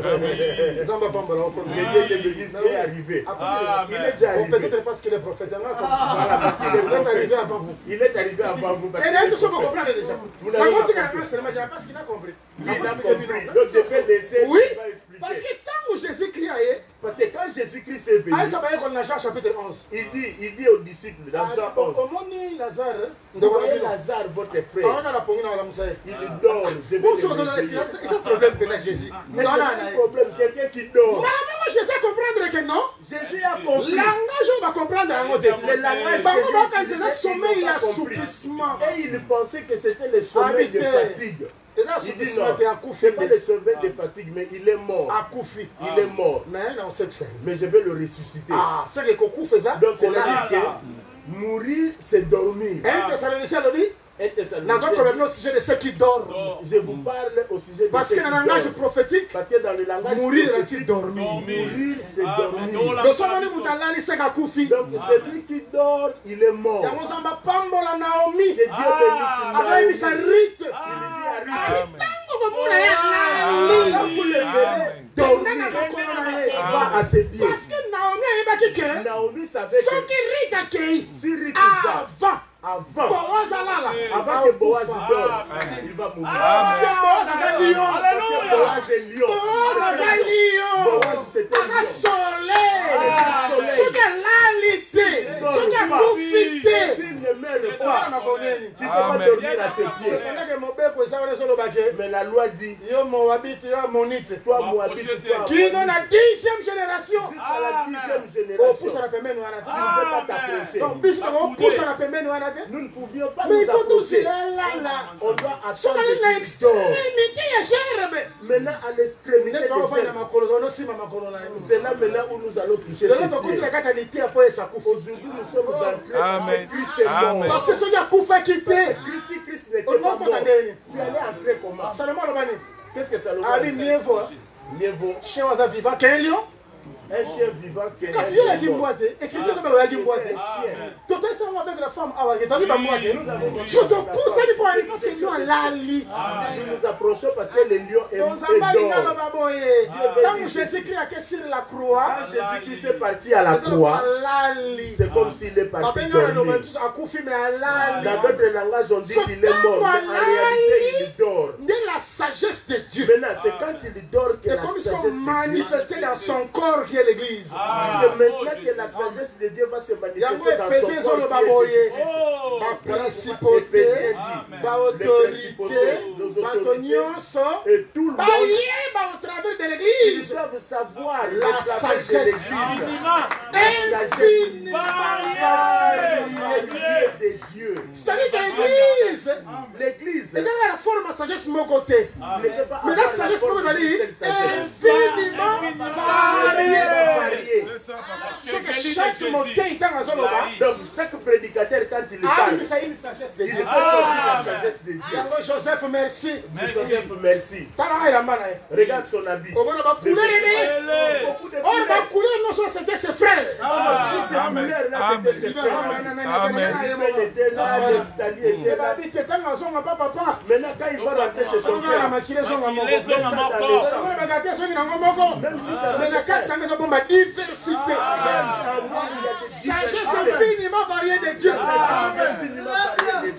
Zamba Pambola, on commet. Le Dieu de l'Église qui est arrivé. Ah, Il est mais. déjà Bon, arrivé. peut-être parce qu'il est prophète. Voilà, parce qu'il est peut-être arrivé avant vous. Il est arrivé avant vous. Parce Et là, tout que ce qu'on comprend déjà. Vous La n'avez pas continue à compris. la seulement, je pense qu'il a compris. Lui, il a compris. Donc je vais laisser, Oui. il va Parce expliquer. que tant que Jésus-Christ a été, Parce que quand Jésus-Christ est venu, ah, ça va être dans Jean chapitre 11. il dit aux disciples dans Jean 11, Au monde, Lazare, vous voyez Lazare, votre frère, on a la pogne dans la moussaille. il dort, je vais Pour le ce moment-là, réveiller. c'est un problème que là, Jésus. Mais c'est un problème, quelqu'un qui dort. Normalement, Jésus a comprendre que non. Jésus a compris. Langage, on va comprendre un mot de Le langage Bah, on va que quand Jésus c'est un sommeil, il y a n'a pas compris. assouplissement. Et il pensait que c'était le sommeil de fatigue. Et là, Il dit assouplissement, non, c'est un c'est coup pas le sommeil de fatigue, mais il est mort. à Koufi. Il est mort. Mais on sait que c'est. Mais je vais le ressusciter. Ah, c'est que Koukou fait ça. Donc, c'est c'est-à-dire là. que mourir, c'est dormir. Un Thessalonicien le dit. Un Dans un Thessaloniciens, problème au sujet de ceux qui dorment. je vous parle au sujet de Parce ceux que qui dans le langage dorment. prophétique, Parce que dans le langage mourir prophétique, est-il dormir. mourir, c'est Ah, mais dormir. Le sommet Moutala, c'est à Koufi. Donc celui qui dort, il est mort. Yango Zamba Pambola Naomi. Que Dieu bénisse Avec Naomi. sa rite. Il dit à Ruth, Amen. quand vous le verrez dormir, Amen. va à ses pieds. Parce que Naomi a dit que Naomi savait ceux que qui rite accueilli si Ruth va, avant, avant Boaz a là. que Boaz dort, Amen. il va mourir. Parce que Boaz a lion. Parce que Boaz est lion. Boaz a lion. Boaz, c'était A lion. soleil. Ce que l'alité. Ce que profité. S'il ne meurt pas, tu ne peux pas Amen. dormir à ses pieds. Mais la loi dit, Yo Moabite, yo Monite. toi Moabite, toi Qui dans la 10e génération. jusqu'à la 10e Oh, génération, pousse à la pemene, nous tu ne peux arrêter. pas t'approcher. Donc, bis on pousse à la pemene, nous arrêter. Nous ne pouvions pas Mais nous il faut tous approcher. là. On doit Ce attendre qu'on a qu'il dort. extrémité, il y a cher. Maintenant, à l'extrémité Mais de quand on va Dieu, dans ma colonne, aussi ma colonne. c'est là maintenant où nous allons toucher De ses l'autre côté, pieds. la catalité après ça coupe. Aujourd'hui, nous sommes entrés Amen. Christ est Amen. mort. Parce que ce gars coupe quitter. Si Christ n'était On pas va mort, pas gagner. tu allais entrer comment? Seulement le mani. Qu'est-ce que Salomon Ali dit? mieux vaut. Mieux vaut Chien was vivant qu'un lion. un chien vivant qu'un Parce qu'il y a qui lion mort. boite. Et qui dit que le qui boite. Tout est ça avec la femme. Ah ouais, tu as vu la boite. Je te pousse à pour aller parce que nous on l'a lit. Nous nous approchons parce que le lion est Donc ça va les gars dort. là-bas boyer. Quand Jésus-Christ a cassé sur la croix. Quand Jésus-Christ est parti à la croix, Lali. c'est comme s'il est parti dormir. Dans d'autres langages, on dit qu'il est mort, mais en réalité, il dort. De la sagesse de Dieu. Maintenant, c'est quand il dort que Et la comme ils sagesse sont de Dieu manifestés dans son corps qui est l'église. C'est maintenant que la sagesse de Dieu va se manifester Yango dans son Ephésiens corps. ezoloba boye. Oh. Baprincipauté, baautorité, bato nyonso, Et tout le monde, bayeba au travers de ils l'église. doivent savoir La le travail de sagesse l'église. infiniment L'église de Dieu. C'est-à-dire que l'église, L'église et dans la forme de sagesse mon côté. ne peut pas Mais la avoir la sagesse forme mon d'une côté, seule sagesse. infiniment variée. Variée. C'est que chaque montagne est dans la zone là. Donc chaque prédicateur quand il Ah, parle, mais ça y est, une sagesse de il Dieu. faut sortir la sagesse de Dieu. Yango Joseph, merci. Joseph, merci. Tala ya mana. Regarde son habit. On va ba couleur et Beaucoup de on va couleur non seulement c'était ses frères. Ces couleurs-là, c'était ses frères. Ruben était là, Neftali était là. Habite quand on zonga papa. Maintenant, quand il va rentrer chez son On a la frère, maquille zonga moko. met ça dans le sang. On va gâter son nango moko. Même si ça Mais la carte dans les bomba diversité. Sagesse infiniment variée de Dieu.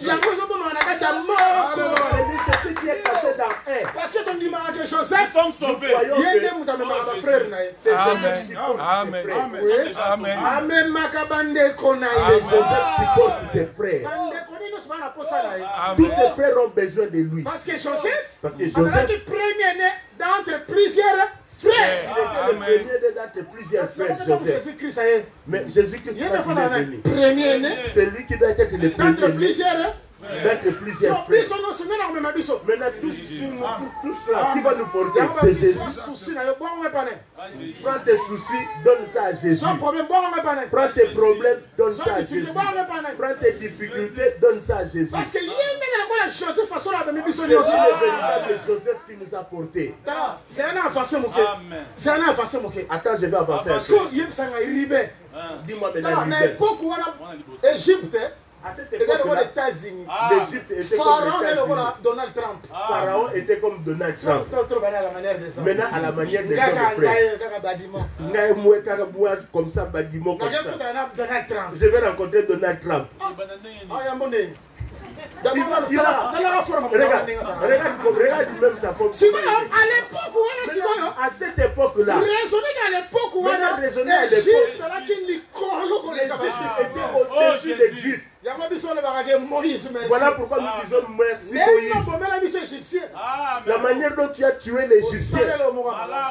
Yango zo bomba na kati ya moko. C'est ce qui est caché dans un. Parce que ton dimanche que Joseph Nous sommes sauvés. yende muta mema ba frère na ye. C'est Joseph qui porte ses frères. Oui. Amen. Amen makabande kona C'est ye. Joseph qui porte ses frères. Bande koni no sbana posa na ye. Tous ses frères ont besoin de lui. Parce que Joseph, Parce que il Joseph, est premier-né d'entre plusieurs frères. il était le premier d'entre plusieurs frères, Joseph. Jésus-Christ, ça y est. Mais Jésus-Christ, Il est quand il est venu, premier-né c'est lui qui doit être le d'entre premier plusieurs. d'entre plusieurs Puis frères. son nom, c'est non, mais biso. Maintenant, tout cela qui va nous porter, c'est Jésus. Souci na yo bon on pas né. Prends tes soucis, donne ça à Jésus. Son problème bon on pas né. Prends tes problèmes, donne Son ça à difficulté Jésus. bon on pas né. Prends tes difficultés, donne ça à Jésus. Parce que yende na kola Joseph façon la même biso C'est ni lui aussi. le véritable Joseph qui nous a portés. C'est un avancé moké. Amen. C'est un avancé moké. Attends, je vais avancer un Parce peu. que yeb sanga ribe. Dis-moi Na maintenant, na Ruben. époque wana Égypte, À cette et dans les époque-là, États-Unis. l'Égypte était comme Pharaon les est le États-Unis. voilà Donald Trump. Pharaon était comme Donald Trump. Trop à la manière des hommes. Maintenant, à la manière des Gaga hommes frères. ngaye gaga badimo. Ngai moué, kaka moué, comme ça, badimo, Na comme gars ça. tout na Donald Trump. Je vais rencontrer Donald Trump. Ah ya mbonde. Regarde même sa forme. Sikoyo à l'époque wana sikoyo. À cette époque-là, Raisonner à l'époque wana. raisonner à l'époque. Égypte là qui likolo ko les leka Juifs ba. étaient au-dessus des Juifs. Yango biso le barake Moïse merci. Voilà pourquoi nous disons merci Mais Moïse. non bomela biso égyptien. La manière dont tu as tué l'Égyptien,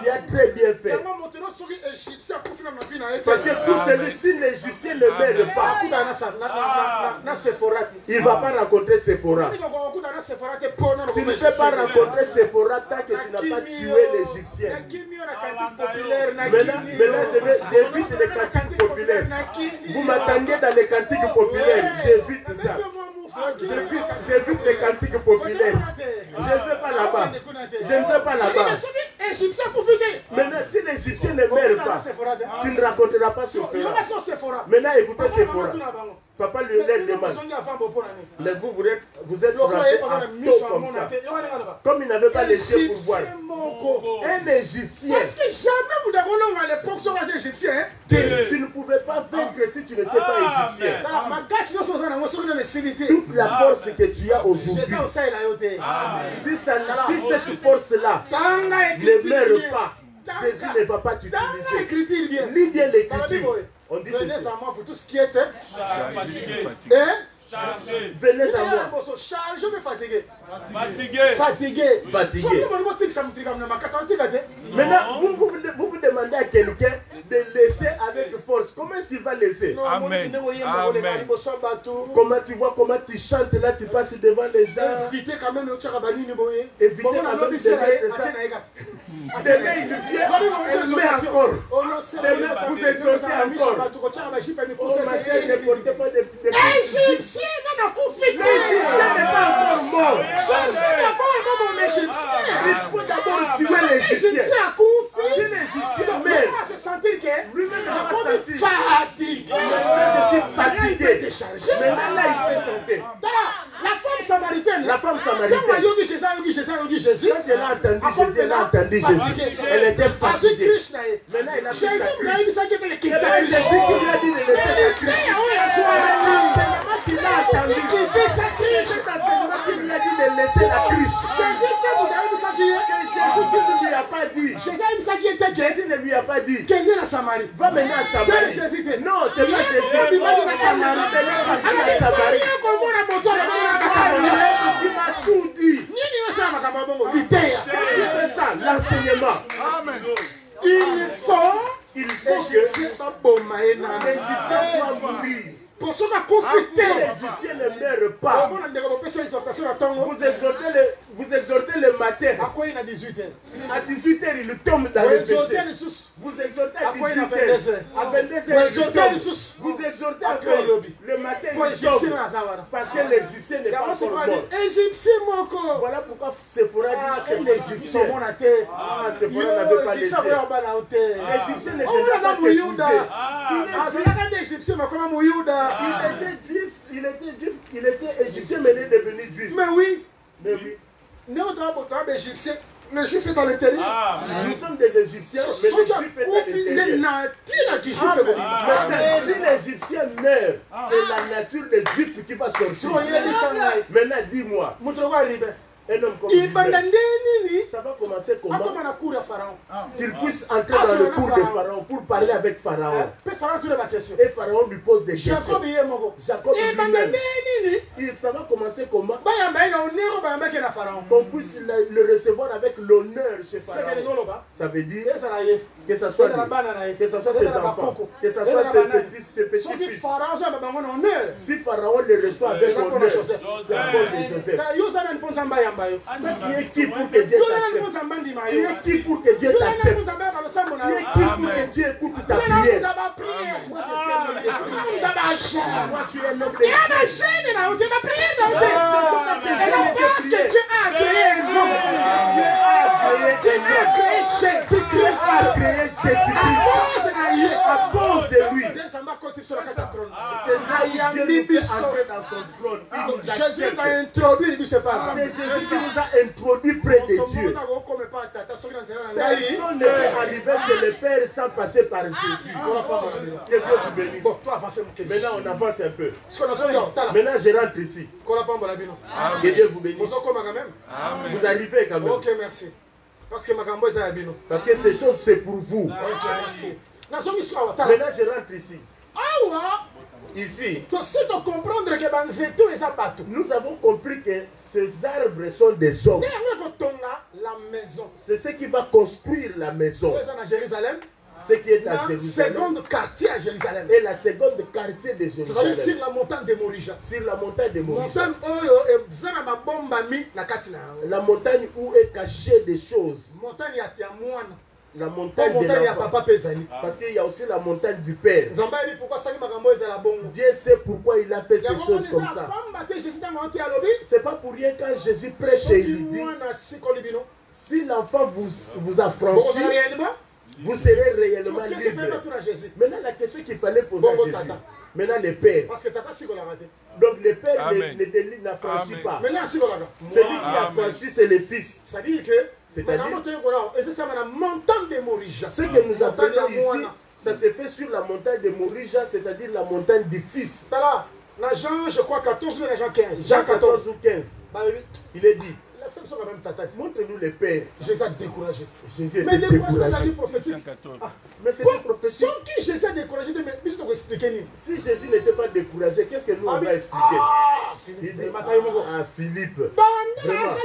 tu as très bien fait. Yango motelo soki égyptien kufina na vie na ye. Parce que tout celui-ci, l'Égyptien ne meurt pas. Akuta na sa na Sephora. Il ne va pas rencontrer Séphora. Akuta na Sephora te pona Tu ne peux pas rencontrer Séphora tant que tu n'as pas tué l'Égyptien. Maintenant, j'évite les cantiques populaires. Vous m'attendiez dans les cantiques populaires. J'évite ça. J'évite les cantiques populaires. Je ne vais pas là-bas. Je ne vais pas là-bas. Maintenant, si l'Égyptien ne meurt pas, tu ne raconteras pas Séphora. Maintenant, écoutez Séphora. Papa lui demande. Mais vous êtes rentré à taux comme ça. Comme il n'avait pas les yeux pour voir. Un Égyptien. Parce que jamais vous d'abord à l'époque sur les Égyptiens. Tu ne pouvais pas vaincre si tu n'étais pas Égyptien. Toute la force que tu as aujourd'hui, si cette force-là ne meurt pas, Jésus ne va pas t'utiliser. Lis bien l'écriture. On dit venez à moi pour tout ce qui est Fatigué. venez à moi. Chargé mais fatigué. Fatigué. Fatigué. Maintenant, vous demandez à quelqu'un de laisser avec force. Comment est-ce qu'il va laisser? Amen. Amen. Comment tu vois, comment tu chantes là, tu passes devant les gens. Évitez quand même le tcharabanini boye. Évitez quand même de mettre ça. Demain, il vient, elle met encore. Vous exhortez encore. Oh ma sœur, ne portez pas de Égyptien n'a pas l'Égyptien n'est pas encore mort. Il faut d'abord tuer l'Égyptien. Si l'Égyptien meurt, lui-même va sentir. Fatigué. Je suis fatigué. Maintenant là, il peut chanter. La femme samaritaine. La femme samaritaine. Quand elle a entendu Jésus, elle était fatiguée. Maintenant, il a pris sa cruche. Il a dit de laisser la cruche. Il a entendu. C'est enseignement qui lui a dit de laisser la cruche. Que Jésus ne lui a pas dit. Jésus ne lui a pas dit. Va maintenant à Samarie. Non, c'est pas Jésus. Il m'a tout dit. C'est ça, l'enseignement. Amen. Il faut que l'Égyptien doit mourir. Pour ce qu'on l'Égyptien ne meurt pas. Vous exhortez le matin. À 18h, il tombe dans le péché. Vous exhortez à 18h. À 22h, vous exhortez encore le matin, il tombe. Parce que l'Égyptien n'est pas encore mort. Voilà pourquoi Séphora dit que c'est l'Égyptien. Ah, Séphora n'avait pas laissé. L'Égyptien ne devait pas t'épouser. Il était égyptien, mais il est devenu juif. Mais oui. Mais oui. Le juif est dans l'intérieur. Nous sommes des Égyptiens, mais le juif est à l'intérieur. Si l'Égyptien meurt, c'est la nature des juifs qui va sortir. Maintenant, dis-moi. Un homme comme ça va commencer comment? Qu'il puisse entrer dans le cours de Pharaon pour parler avec Pharaon. Et Pharaon lui pose des questions. Jacob lui-même. Ça va commencer comment? Qu'on puisse le recevoir avec l'honneur chez Pharaon. Ça veut dire que ce soit ses enfants, que ce soit ses petits-fils. Si Pharaon le reçoit avec l'honneur, c'est à cause de Joseph. Tu es qui pour que Dieu t'accepte? Tu es qui pour que Dieu t'accepte? Tu es qui pour que Dieu écoute ta prière? Moi, je suis un homme de Dieu. À cause de lui. Jésus t'a introduit, il se passe. Jésus qui nous a introduit près de Dieu. Personne ne peut arriver chez le Père sans passer par Jésus. Que Dieu vous bénisse. Maintenant, on avance un peu. Maintenant, je rentre ici. Que Dieu vous bénisse. Vous arrivez quand même. Ok, merci. Parce que ces choses, c'est pour vous. Maintenant, je rentre ici. Ici, nous avons compris que ces arbres sont des hommes. C'est ce qui va construire la maison. Ce qui est à Jérusalem. Et la seconde quartier de Jérusalem. Sur la montagne de Morija. Sur la montagne de Morija. La montagne où est cachée des choses. La montagne de l'enfant. Parce qu'il y a aussi la montagne du Père. Dieu sait pourquoi il a fait ces choses comme ça. C'est pas pour rien quand Jésus prêche et il dit, si l'enfant vous a franchi, vous serez réellement libre. Maintenant, la question qu'il fallait poser à Jésus. Maintenant, le Père. Donc, le Père n'a franchi pas. Celui qui a franchi, c'est le Fils. C'est-à-dire que ce que nous apprenons ici, ça se fait sur la montagne de Morija, c'est-à-dire la montagne du Fils. Jean, je crois 14 ou Jean 15. Jean 14 ou 15. Il est dit. Montre-nous le Père. Jésus a découragé. Jésus était découragé. Mais c'est une prophétie. Sans qui Jésus a découragé, mais je dois expliquer. Si Jésus n'était pas découragé, qu'est-ce que nous on va expliquer? Philippe. Vraiment.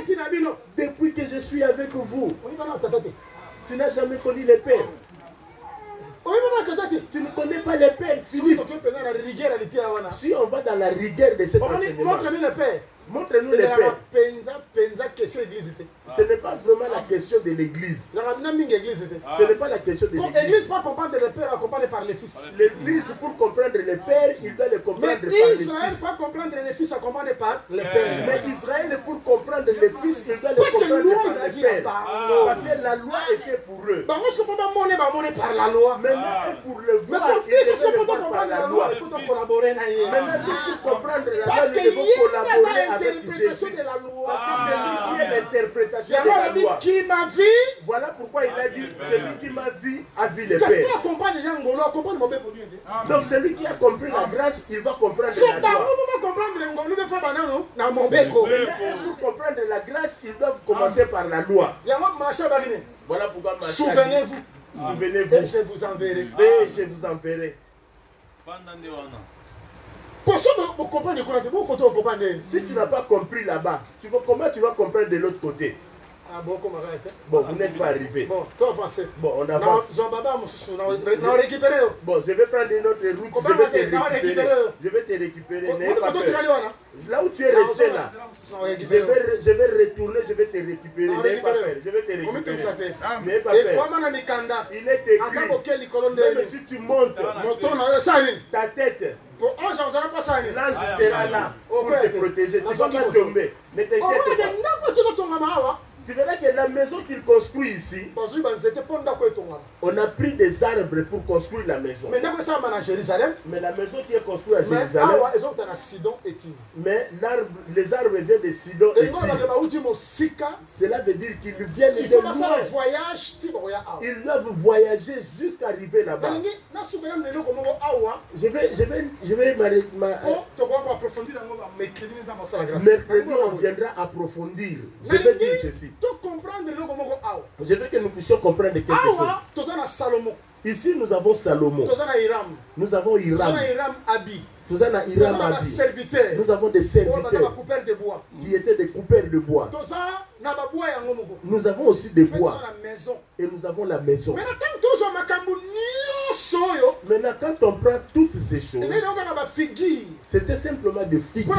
Depuis que je suis avec vous, tu n'as jamais connu le Père. Tu ne connais pas le Père, Philippe. Si on va dans la rigueur de cet enseignement, montre-nous le Père. Ce n'est pas vraiment la question de l'Église. Ce n'est pas la question de l'Église. L'Église pour comprendre le Père, comprendre par le Fils. L'Église pour comprendre le Père, il doit le comprendre par le Fils. Israël pour comprendre le Fils, comprendre par le Père. Mais Israël pour comprendre le Fils, il doit le comprendre par le Père. Parce que la loi était pour eux. Par la loi. Maintenant, pour le voir, il devait le voir par la loi. Maintenant, pour comprendre la loi, nous devons collaborer avec Jésus. Parce que c'est lui qui est l'interprétation de la loi. Qui m'a vu. Voilà pourquoi il a dit, celui qui m'a vu a vu le Père. Donc celui qui a compris la grâce, il va comprendre la loi. Pour comprendre la grâce, ils doivent commencer par la loi. Voilà pourquoi souvenez-vous. Souvenez-vous. Et je vous enverrai. Et je vous enverrai. Si tu n'as pas compris là-bas, comment tu vas comprendre de l'autre côté? Ah bon, comment bon, vous n'êtes pas arrivé. Bon, toi avancez. Bon, on avance. Bon, je vais prendre une autre route. Je vais te récupérer. Là où tu es resté là, je vais retourner, je vais te récupérer. N'aie pas peur. Je vais te récupérer. N'aie pas peur. Il est écrit. Même si tu montes, ta tête, l'ange sera là pour te protéger. Tu ne vas pas tomber. Ne t'inquiète pas. Tu verras que la maison qu'il construit ici, on a pris des arbres pour construire la maison. Mais la maison qui est construite à Jérusalem, mais les arbres viennent de Sidon et Tyr. Cela veut dire qu'ils viennent de loin. Ils doivent voyager jusqu'à arriver là-bas. Je vais mercredi, on viendra approfondir. Je vais dire ceci. Je veux que nous puissions comprendre quelque chose. Ici, nous avons Salomon. Nous avons Hiram. Nous avons Nous avons des serviteurs qui étaient des coupeurs de bois. Nous avons aussi des bois. Et nous avons la maison. Maintenant, quand on prend toutes ces choses, c'était simplement des figures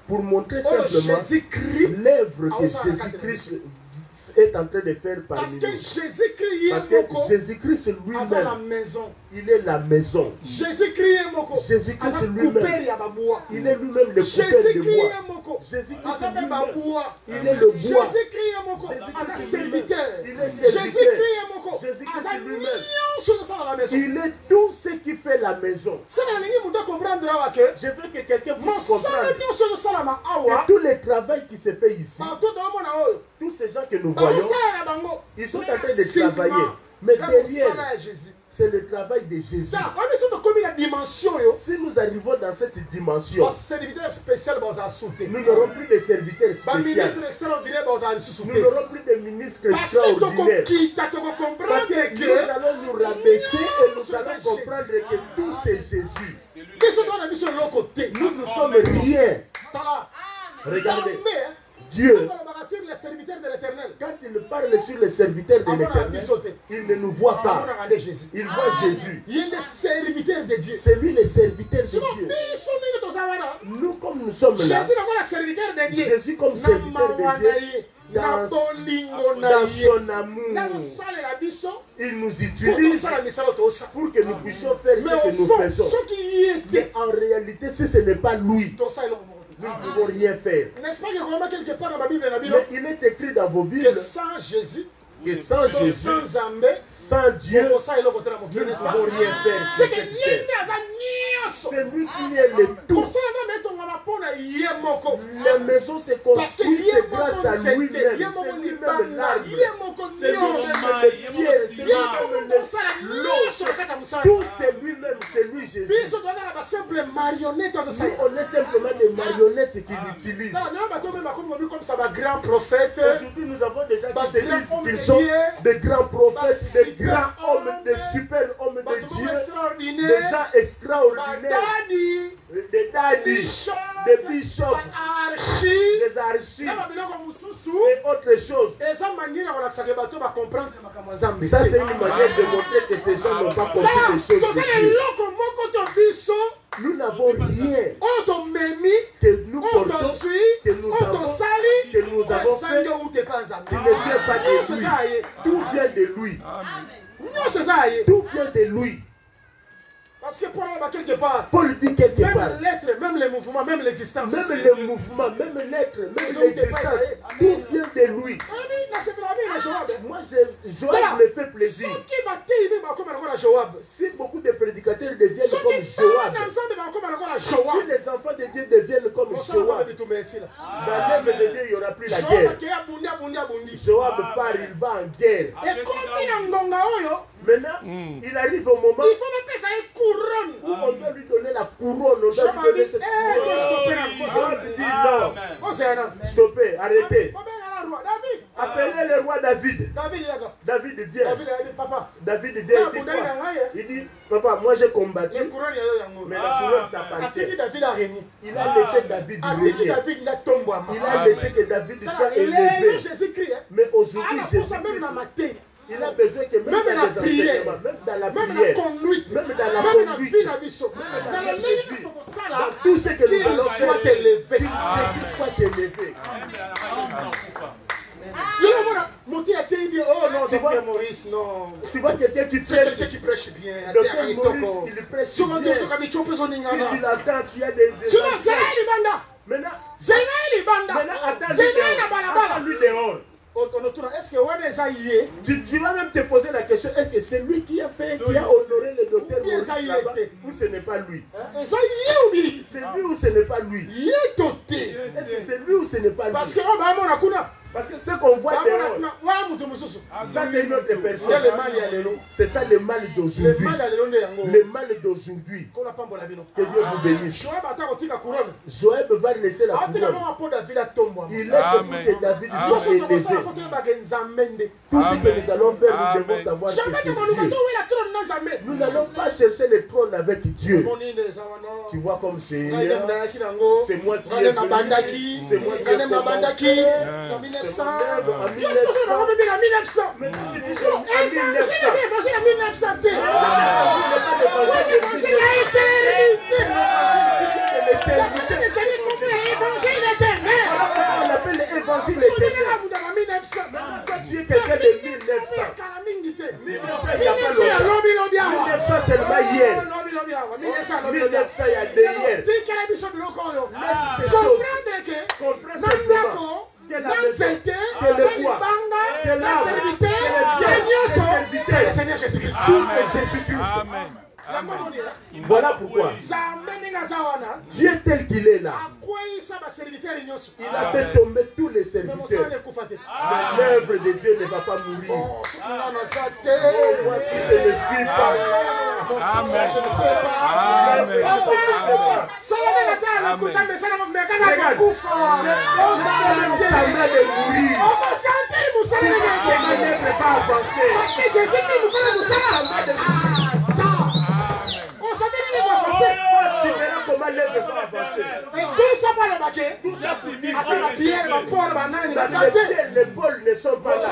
pour montrer simplement l'œuvre que Jésus-Christ est en train de faire parmi nous. Parce que Jésus-Christ lui-même, il est la maison. Jésus-Christ lui-même, il est lui-même le coupeur de bois. Jésus-Christ lui-même, il est le bois. Il est serviteur. Jésus-Christ lui-même, il est tout ce qui fait la maison. Je veux que quelqu'un puisse comprendre que tout le travail qui se fait ici, tous ces gens que nous voyons, ils sont en train de travailler. Mais derrière, c'est le travail de Jésus. Si nous arrivons dans cette dimension, nous n'aurons plus de serviteurs spéciaux. Nous n'aurons plus de ministres extraordinaires. Parce que nous allons nous rabaisser et nous allons comprendre que tout c'est Jésus. Nous ne sommes rien. Regardez. Dieu, quand il parle sur les serviteurs de l'Éternel, il ne nous voit pas. Il voit Jésus. C'est lui le serviteur de Dieu. Nous, comme nous sommes là, Jésus comme serviteur de Dieu, dans son amour, il nous utilise pour que nous puissions faire ce que nous faisons. Mais en réalité, si ce n'est pas lui, nous ne pouvons rien faire. N'est-ce pas que quelque part dans ma Bible, mais il est écrit dans vos Bibles que sans Jésus, sans Dieu, nous ne pouvons rien faire. C'est lui qui est le tout. La maison s'est construite, c'est grâce à lui-même. C'est lui-même l'arbre. C'est lui-même les pierres. C'est lui-même l'eau. Tout c'est lui-même, c'est lui Jésus. Nous, on est simplement des marionnettes qui l'utilisent. Aujourd'hui, nous avons déjà qui se disent qu'ils sont des grands prophètes, des grands hommes, des super hommes de Dieu, des gens extraordinaires, des daddies, des bishops, des archives et autres choses. Ça, c'est une manière de montrer que ces gens n'ont pas compris les choses de Dieu. Nous n'avons rien que nous portons, que nous avons fait, qui ne vient pas de lui. Tout vient de lui. Tout vient de lui. Parce que Paul là quelque part. Paul dit quelque part. Même l'être, même les mouvements, même les distances. Même les mouvements, même l'être, même l'existence, tout vient de lui. Moi, Joab me fait plaisir. Si beaucoup de prédicateurs deviennent comme Joab, si les enfants de Dieu deviennent comme Joab, dans l'âme de Dieu, il n'y aura plus la guerre. Joab part, il va en guerre. Maintenant, il arrive au moment où on doit lui donner la couronne. On doit lui donner cette couronne. Joab dit non. Stoppez, arrêtez. Appelez le roi David. David vient. David vient. Il dit, papa, moi j'ai combattu. Mais la couronne t'appartient. Il a laissé David régner. Il a laissé que David soit élevé. Mais aujourd'hui, Jésus-Christ, il a besoin que même dans la prière, même dans la prière, même dans la conduite, même dans la vie, dans tout ce que nous allons faire, soit élevé. Jésus soit élevé. Oh non, Dr Maurice, non. Tu vois quelqu'un qui prêche bien. Dr Maurice, il prêche bien. Si tu l'attends, tu as des... Maintenant, attends-lui dehors. Tu vas même te poser la question, est-ce que c'est lui qui a fait, qui a honoré le docteur Maurice là-bas, ou ce n'est pas lui? C'est lui ou ce n'est pas lui? Est-ce que c'est lui ou ce n'est pas lui? Parce que ce qu'on voit dehors, ça c'est une autre personne. C'est ça le mal d'aujourd'hui. Le mal d'aujourd'hui. Que Dieu vous bénisse. Joab va laisser la couronne. Il laisse que David soit élevé. Tout ce que nous allons faire, nous devons savoir que c'est Dieu. Nous n'allons pas chercher le trône avec Dieu. Tu vois comme c'est moi qui ai venu, c'est moi qui ai commencé. C'est mon œuvre en 1900. Mais tu dis en 1900. On appelle l'évangile éternel. Toi, tu es quelqu'un de 1900. 1900, il n'y a pas longtemps. 1900, seulement hier. 1900, il y a des hier. Laisse ces choses. Comprends simplement. Quelle la maison, quel le roi, quel l'arbre, quel le bien, quel Seigneur Jésus-Christ. Tout c'est Jésus-Christ. Voilà pourquoi Dieu tel qu'il est là, il a fait tomber tous les serviteurs. Mais l'œuvre de Dieu ne va pas mourir. Oh, moi si je ne suis pas, Amen. je ne sais pas. Amen. Semblant de mourir. Ne peut pas avancer. Tu verras comment l'œuvre va avancer. Les bôles ne sont pas là.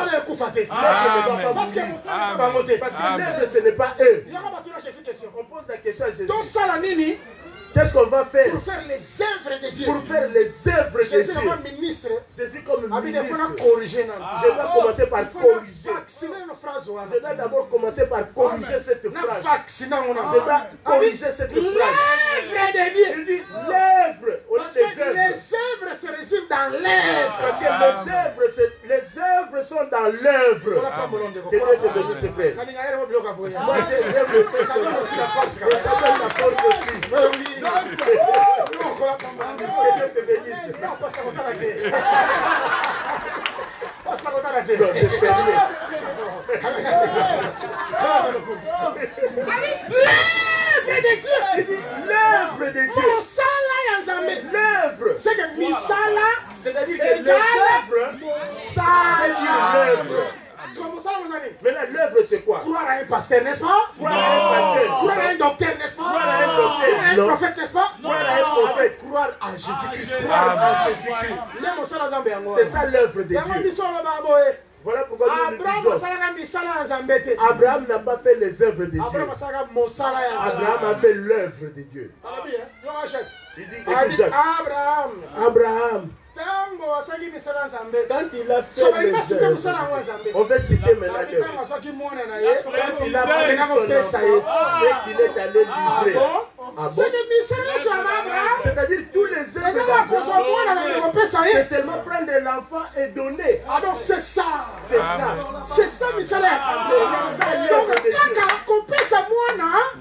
Parce que l'œuvre ce n'est pas eux. On pose la question à Jésus. Qu'est-ce qu'on va faire pour faire les œuvres de Dieu? Pour faire les œuvres de Dieu. Ministre. Jésus comme ministre. Je dois commencer par corriger. Je dois d'abord commencer par corriger cette phrase. Je dois corriger cette phrase. Il dit l'œuvre. Les œuvres se résument dans l'œuvre. Parce que les œuvres sont dans l'œuvre. Que Dieu te bénisse, ce frère. Moi j'aime le fait. Ça donne aussi la force. Ça donne la force aussi. Que Dieu te bénisse. L'œuvre de Dieu. L'œuvre. C'est que Misala, c'est-à-dire que les œuvres, ça veut dire l'œuvre. Maintenant, l'œuvre c'est quoi? Croire à un pasteur, n'est-ce pas? Croire à un pasteur. Croire à un docteur, n'est-ce pas? Croire à un docteur. Croire à un prophète, n'est-ce pas? Croire à un prophète. Croire à Jésus-Christ. Croire à Jésus-Christ. C'est ça l'œuvre de Dieu. Voilà pourquoi nous disons. Abraham n'a pas fait les œuvres de Dieu. Abraham a fait l'œuvre de Dieu. Il dit, Abraham, Quand il a fait les œuvres, on va citer maintenant quand il a pris son enfant et qu'il est allé livrer. Ah bon? C'est-à-dire tous les œuvres d'Abraham, c'est seulement prendre l'enfant et donner. Ah non, c'est ça. C'est ça. C'est ça, missionnaire. Donc, quand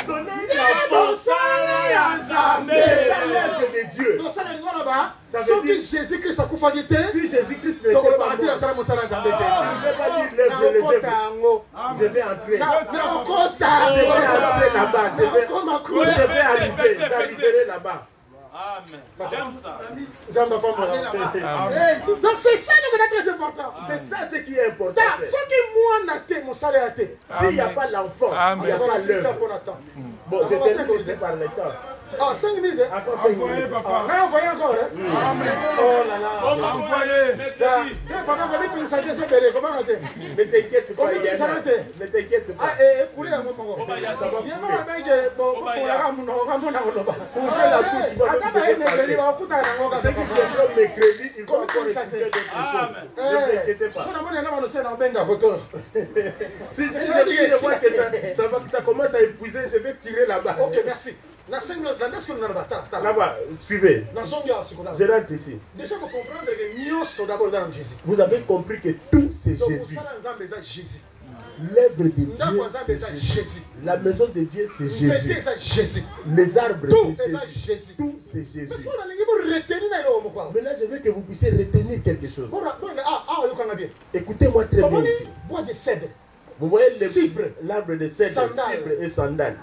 Donner l'enfant, c'est l'œuvre de Dieu. Ça veut dire Jésus-Christ a coupé. si Jésus-Christ n'était pas mort, je ne vais pas dire l'œuvre, les œuvres. Je vais entrer. Je vais entrer là-bas. Je vais arriver. J'arriverai là-bas. Amen. J'aime ça. Donc c'est ça le très important. C'est ça ce qui est important. Ce qui moi mon salaire. S'il n'y a pas l'enfant, il n'y a pas l'œuvre. Bon, je termine aussi par le temps. Ah, 5 minutes. Encore 5 minutes. Envoyez encore. Amen. Oh là là. Envoyez. Papa, vous dites que ça comment rater? Ne t'inquiète pas, Yana. Ne t'inquiète pas. Ah, coulez un moment. Ça va Bon, ouvrir la bouche. Ce qui viendra mercredi, il va encore écouter quelque chose. Ne t'inquiète pas. Si je vois que ça commence à épuiser, je vais tirer là-bas. Ok, merci. Là-bas, suivez. Je rentre ici. Déjà, vous comprenez que nous sommes d'abord dans Jésus. Vous avez compris que tout c'est Jésus. L'œuvre de Dieu, c'est Jésus. La maison de Dieu, c'est Jésus. Les arbres, c'est Jésus. Tout, c'est Jésus. Maintenant, je veux que vous puissiez retenir quelque chose. Écoutez-moi très bien ici. Vous voyez l'arbre de cèdre, cypre et sandal.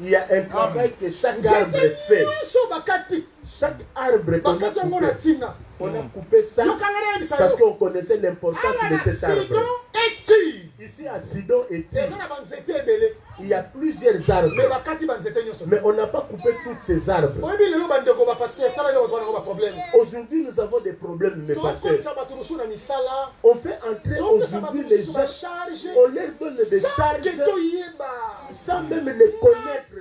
Il y a un travail que chaque arbre fait. Chaque arbre on a coupé ça parce qu'on connaissait l'importance de cet arbre. Ici à Sidon et Tyr, il y a plusieurs arbres, mais on n'a pas coupé tous ces arbres. Aujourd'hui, nous avons des problèmes, mes pasteurs. On fait entrer aujourd'hui les gens, on leur donne des charges sans même les connaître.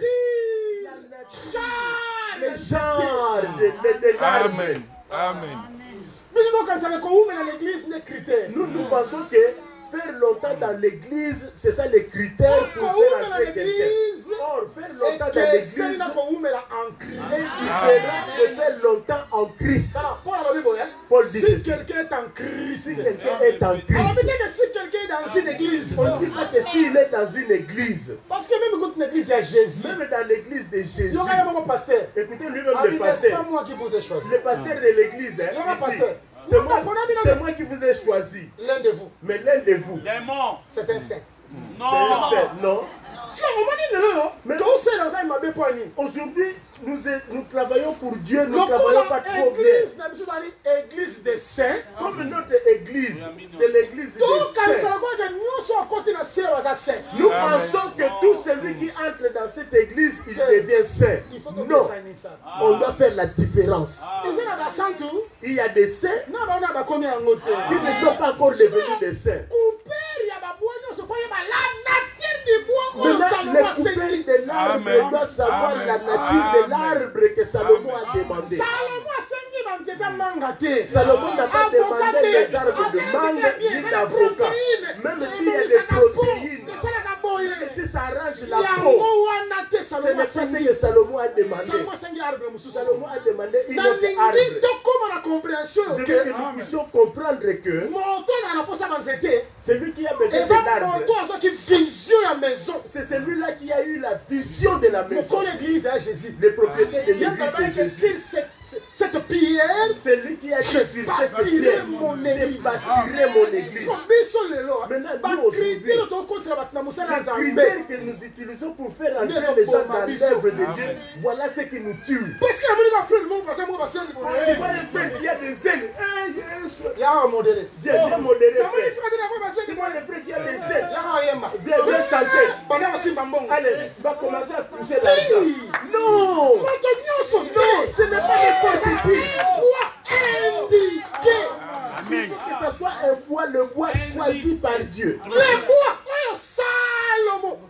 Les charges, les Amen. Amen. Nous pensons que faire longtemps dans l'église, c'est ça les critères pour faire entrer quelqu'un. Or, faire longtemps dans l'église, c'est faire longtemps en Christ. Paul dit si quelqu'un est en Christ, si quelqu'un est en Christ, on dit que si quelqu'un est dans une église, on ne dit pas que s'il est dans une église, parce que même quand une église, il y a Jésus. Même dans l'église de Jésus, il y a un pasteur. Écoutez lui-même le pasteur. C'est pas moi qui vous ai choisi. Le pasteur de l'église, il y a un pasteur. C'est moi qui vous ai choisi. L'un de vous. Mais l'un de vous. Démon. C'est un saint. Non. C'est un saint. Non. Si on m'a dit non, mais aujourd'hui, nous travaillons pour Dieu, nous ne travaillons pas trop bien. Église des saints. Comme notre église, c'est l'église des saints. Nous pensons que tout celui qui entre dans cette église, il devient saint. Non, on doit faire la différence. Il y a des saints qui ne sont pas encore devenus des saints. Maintenant, les coupeurs de l'arbre doivent savoir la nature de l'arbre que Salomon a demandé. Salomon n'a pas demandé des arbres de mangue ni d'avocat. Même s'il y a des protéines, si ça arrange la peau, ce n'est pas ce que Salomon a demandé. Salomon a demandé une autre arbre. Je veux que nous puissions comprendre que celui qui a besoin de l'arbre, c'est celui-là qui a eu la vision de la maison. Le propriétaire de l'église, c'est Jésus. Cette pierre, c'est lui qui a dit sur cette pierre, j'ai bâtirai mon église. Maintenant, nous aujourd'hui, le critère que nous utilisons pour faire entrer les gens dans l'œuvre de Dieu, voilà ce qui nous tue. Parce que tu vois un frère qui a des ailes. Il y a un modéré. J'ai modéré. Tu vois le frère qui a des ailes. Viens chanter. Allez, va commencer à toucher l'argent. Non, ce n'est pas les positifs. Il faut que ce soit un bois, le bois choisi par Dieu.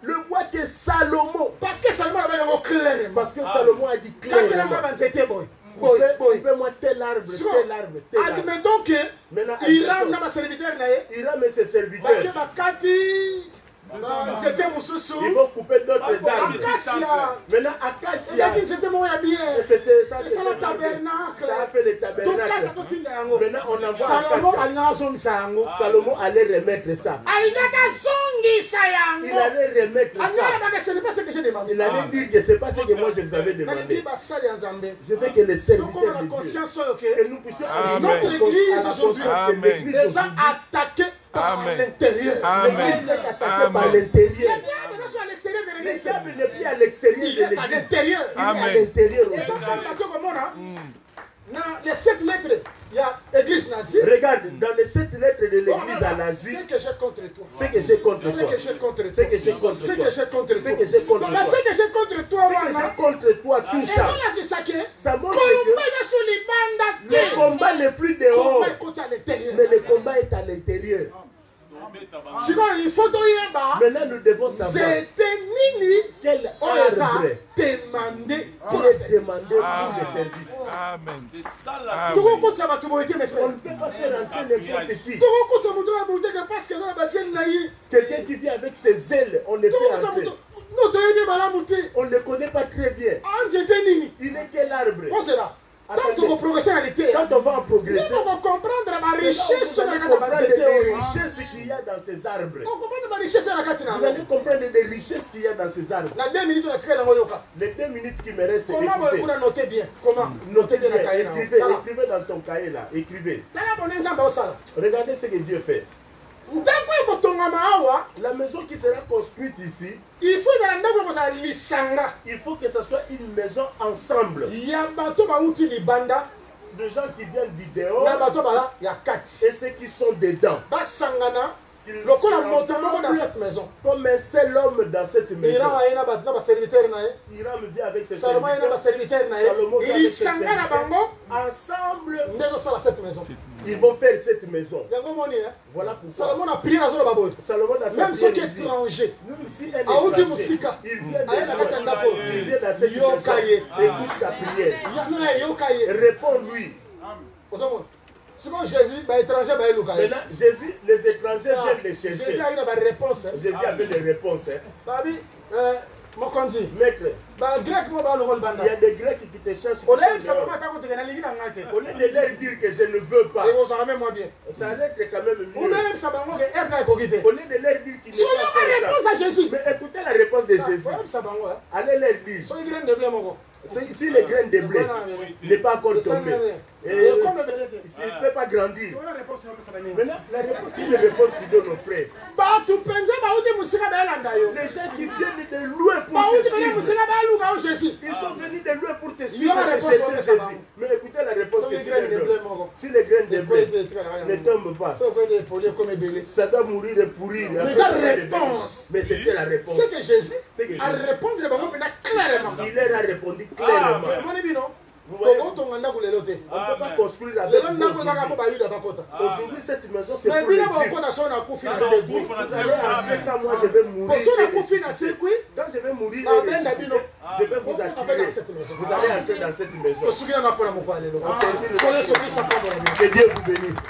Le bois que Salomon. Parce que Salomon avait un clair. Parce que Salomon a dit clairement. arbre, tel arbre, tel arbre. Admettons que Hiram n'a pas serviteur. Hiram et ses serviteurs. Ils vont couper d'autres arbres. Maintenant, Acacia, c'était ça, c'est le tabernacle. Ça a fait le tabernacle. Maintenant, on envoie Salomon allait remettre ça. Il allait remettre ça. Ce n'est pas ce que j'ai demandé. Il allait dire que ce n'est pas ce que moi je vous avais demandé. Je veux que les serviteurs de Dieu, que nous puissions notre église aujourd'hui, les gens attaqués par l'intérieur. L'église est attaquée par l'intérieur. Le diable n'est plus à l'extérieur de l'église. Il est à l'intérieur. Il est à l'intérieur aussi. Dans les 7 lettres, il y a l'église nazie. Regarde, dans les 7 lettres de l'église à nazie, ce que j'ai contre toi. Ce que j'ai contre toi. Ce que j'ai contre toi. Ce que j'ai contre toi. Ce que j'ai contre toi. Ce que j'ai contre toi. Ce que j'ai contre toi. Ce que j'ai contre toi, tout ça. Ça montre que le combat n'est plus dehors. Mais le combat est à l'intérieur. Maintenant, nous devons savoir quel arbre demandé pour les services. Amen. On ne peut pas faire entrer n'importe qui. Quelqu'un qui vit avec ses ailes, on le fait entrer. On ne le connaît pas très bien. Il est quel arbre? Quand on va progresser, on va comprendre la richesse des richesses qu'il y a dans ces arbres. Vous allez comprendre les richesses qu'il y a dans ces arbres. Les 2 minutes qui me restent, comment noter bien? Comment noter bien? Écrivez dans ton cahier là. Écrivez. Regardez ce que Dieu fait. La maison qui sera construite ici, il faut que ce soit une maison ensemble. Il y a des gens qui viennent du dehors et ceux qui sont dedans. Comme un seul homme dans cette maison. Hiram vient avec ses serviteurs. Salomon vient avec ses serviteurs. Ensemble, ils vont faire cette maison. Voilà pourquoi Salomon a prié dans même ceux qui sont étrangers. Il vient dans cette maison. Écoute sa prière. Réponds-lui. Sinon Jésus, maintenant Jésus, les étrangers viennent les chercher. Jésus a eu des réponses. Jésus avait les réponses. Maître, il y a des Grecs qui te cherchent. Au lieu de leur dire que je ne veux pas, ça allait être quand même mieux. Au lieu de leur dire qu'il n'est pas content. Mais écoutez la réponse de Jésus. Allez leur dire. Si les graines de blé n'est pas encore tombé, il ne peut pas grandir. Maintenant, la réponse, qui est la réponse tu donnes aux frères? Les gens qui viennent de loin pour te suivre, ils sont venus de loin pour te suivre et chercher Jésus. Mais écoutez la réponse que tu donnes. Si les graines de blé ne tombent pas, ça doit mourir de pourrir. Mais c'était la réponse. C'est que Jésus a répondu clairement. Il leur a répondu clairement. On ne peut pas construire avec aujourd'hui, cette maison, c'est pour les Dieu. Vous allez entrer quand moi je vais mourir. Quand je vais mourir, je vais vous attirer. Vous allez entrer dans cette maison. Que Dieu vous bénisse.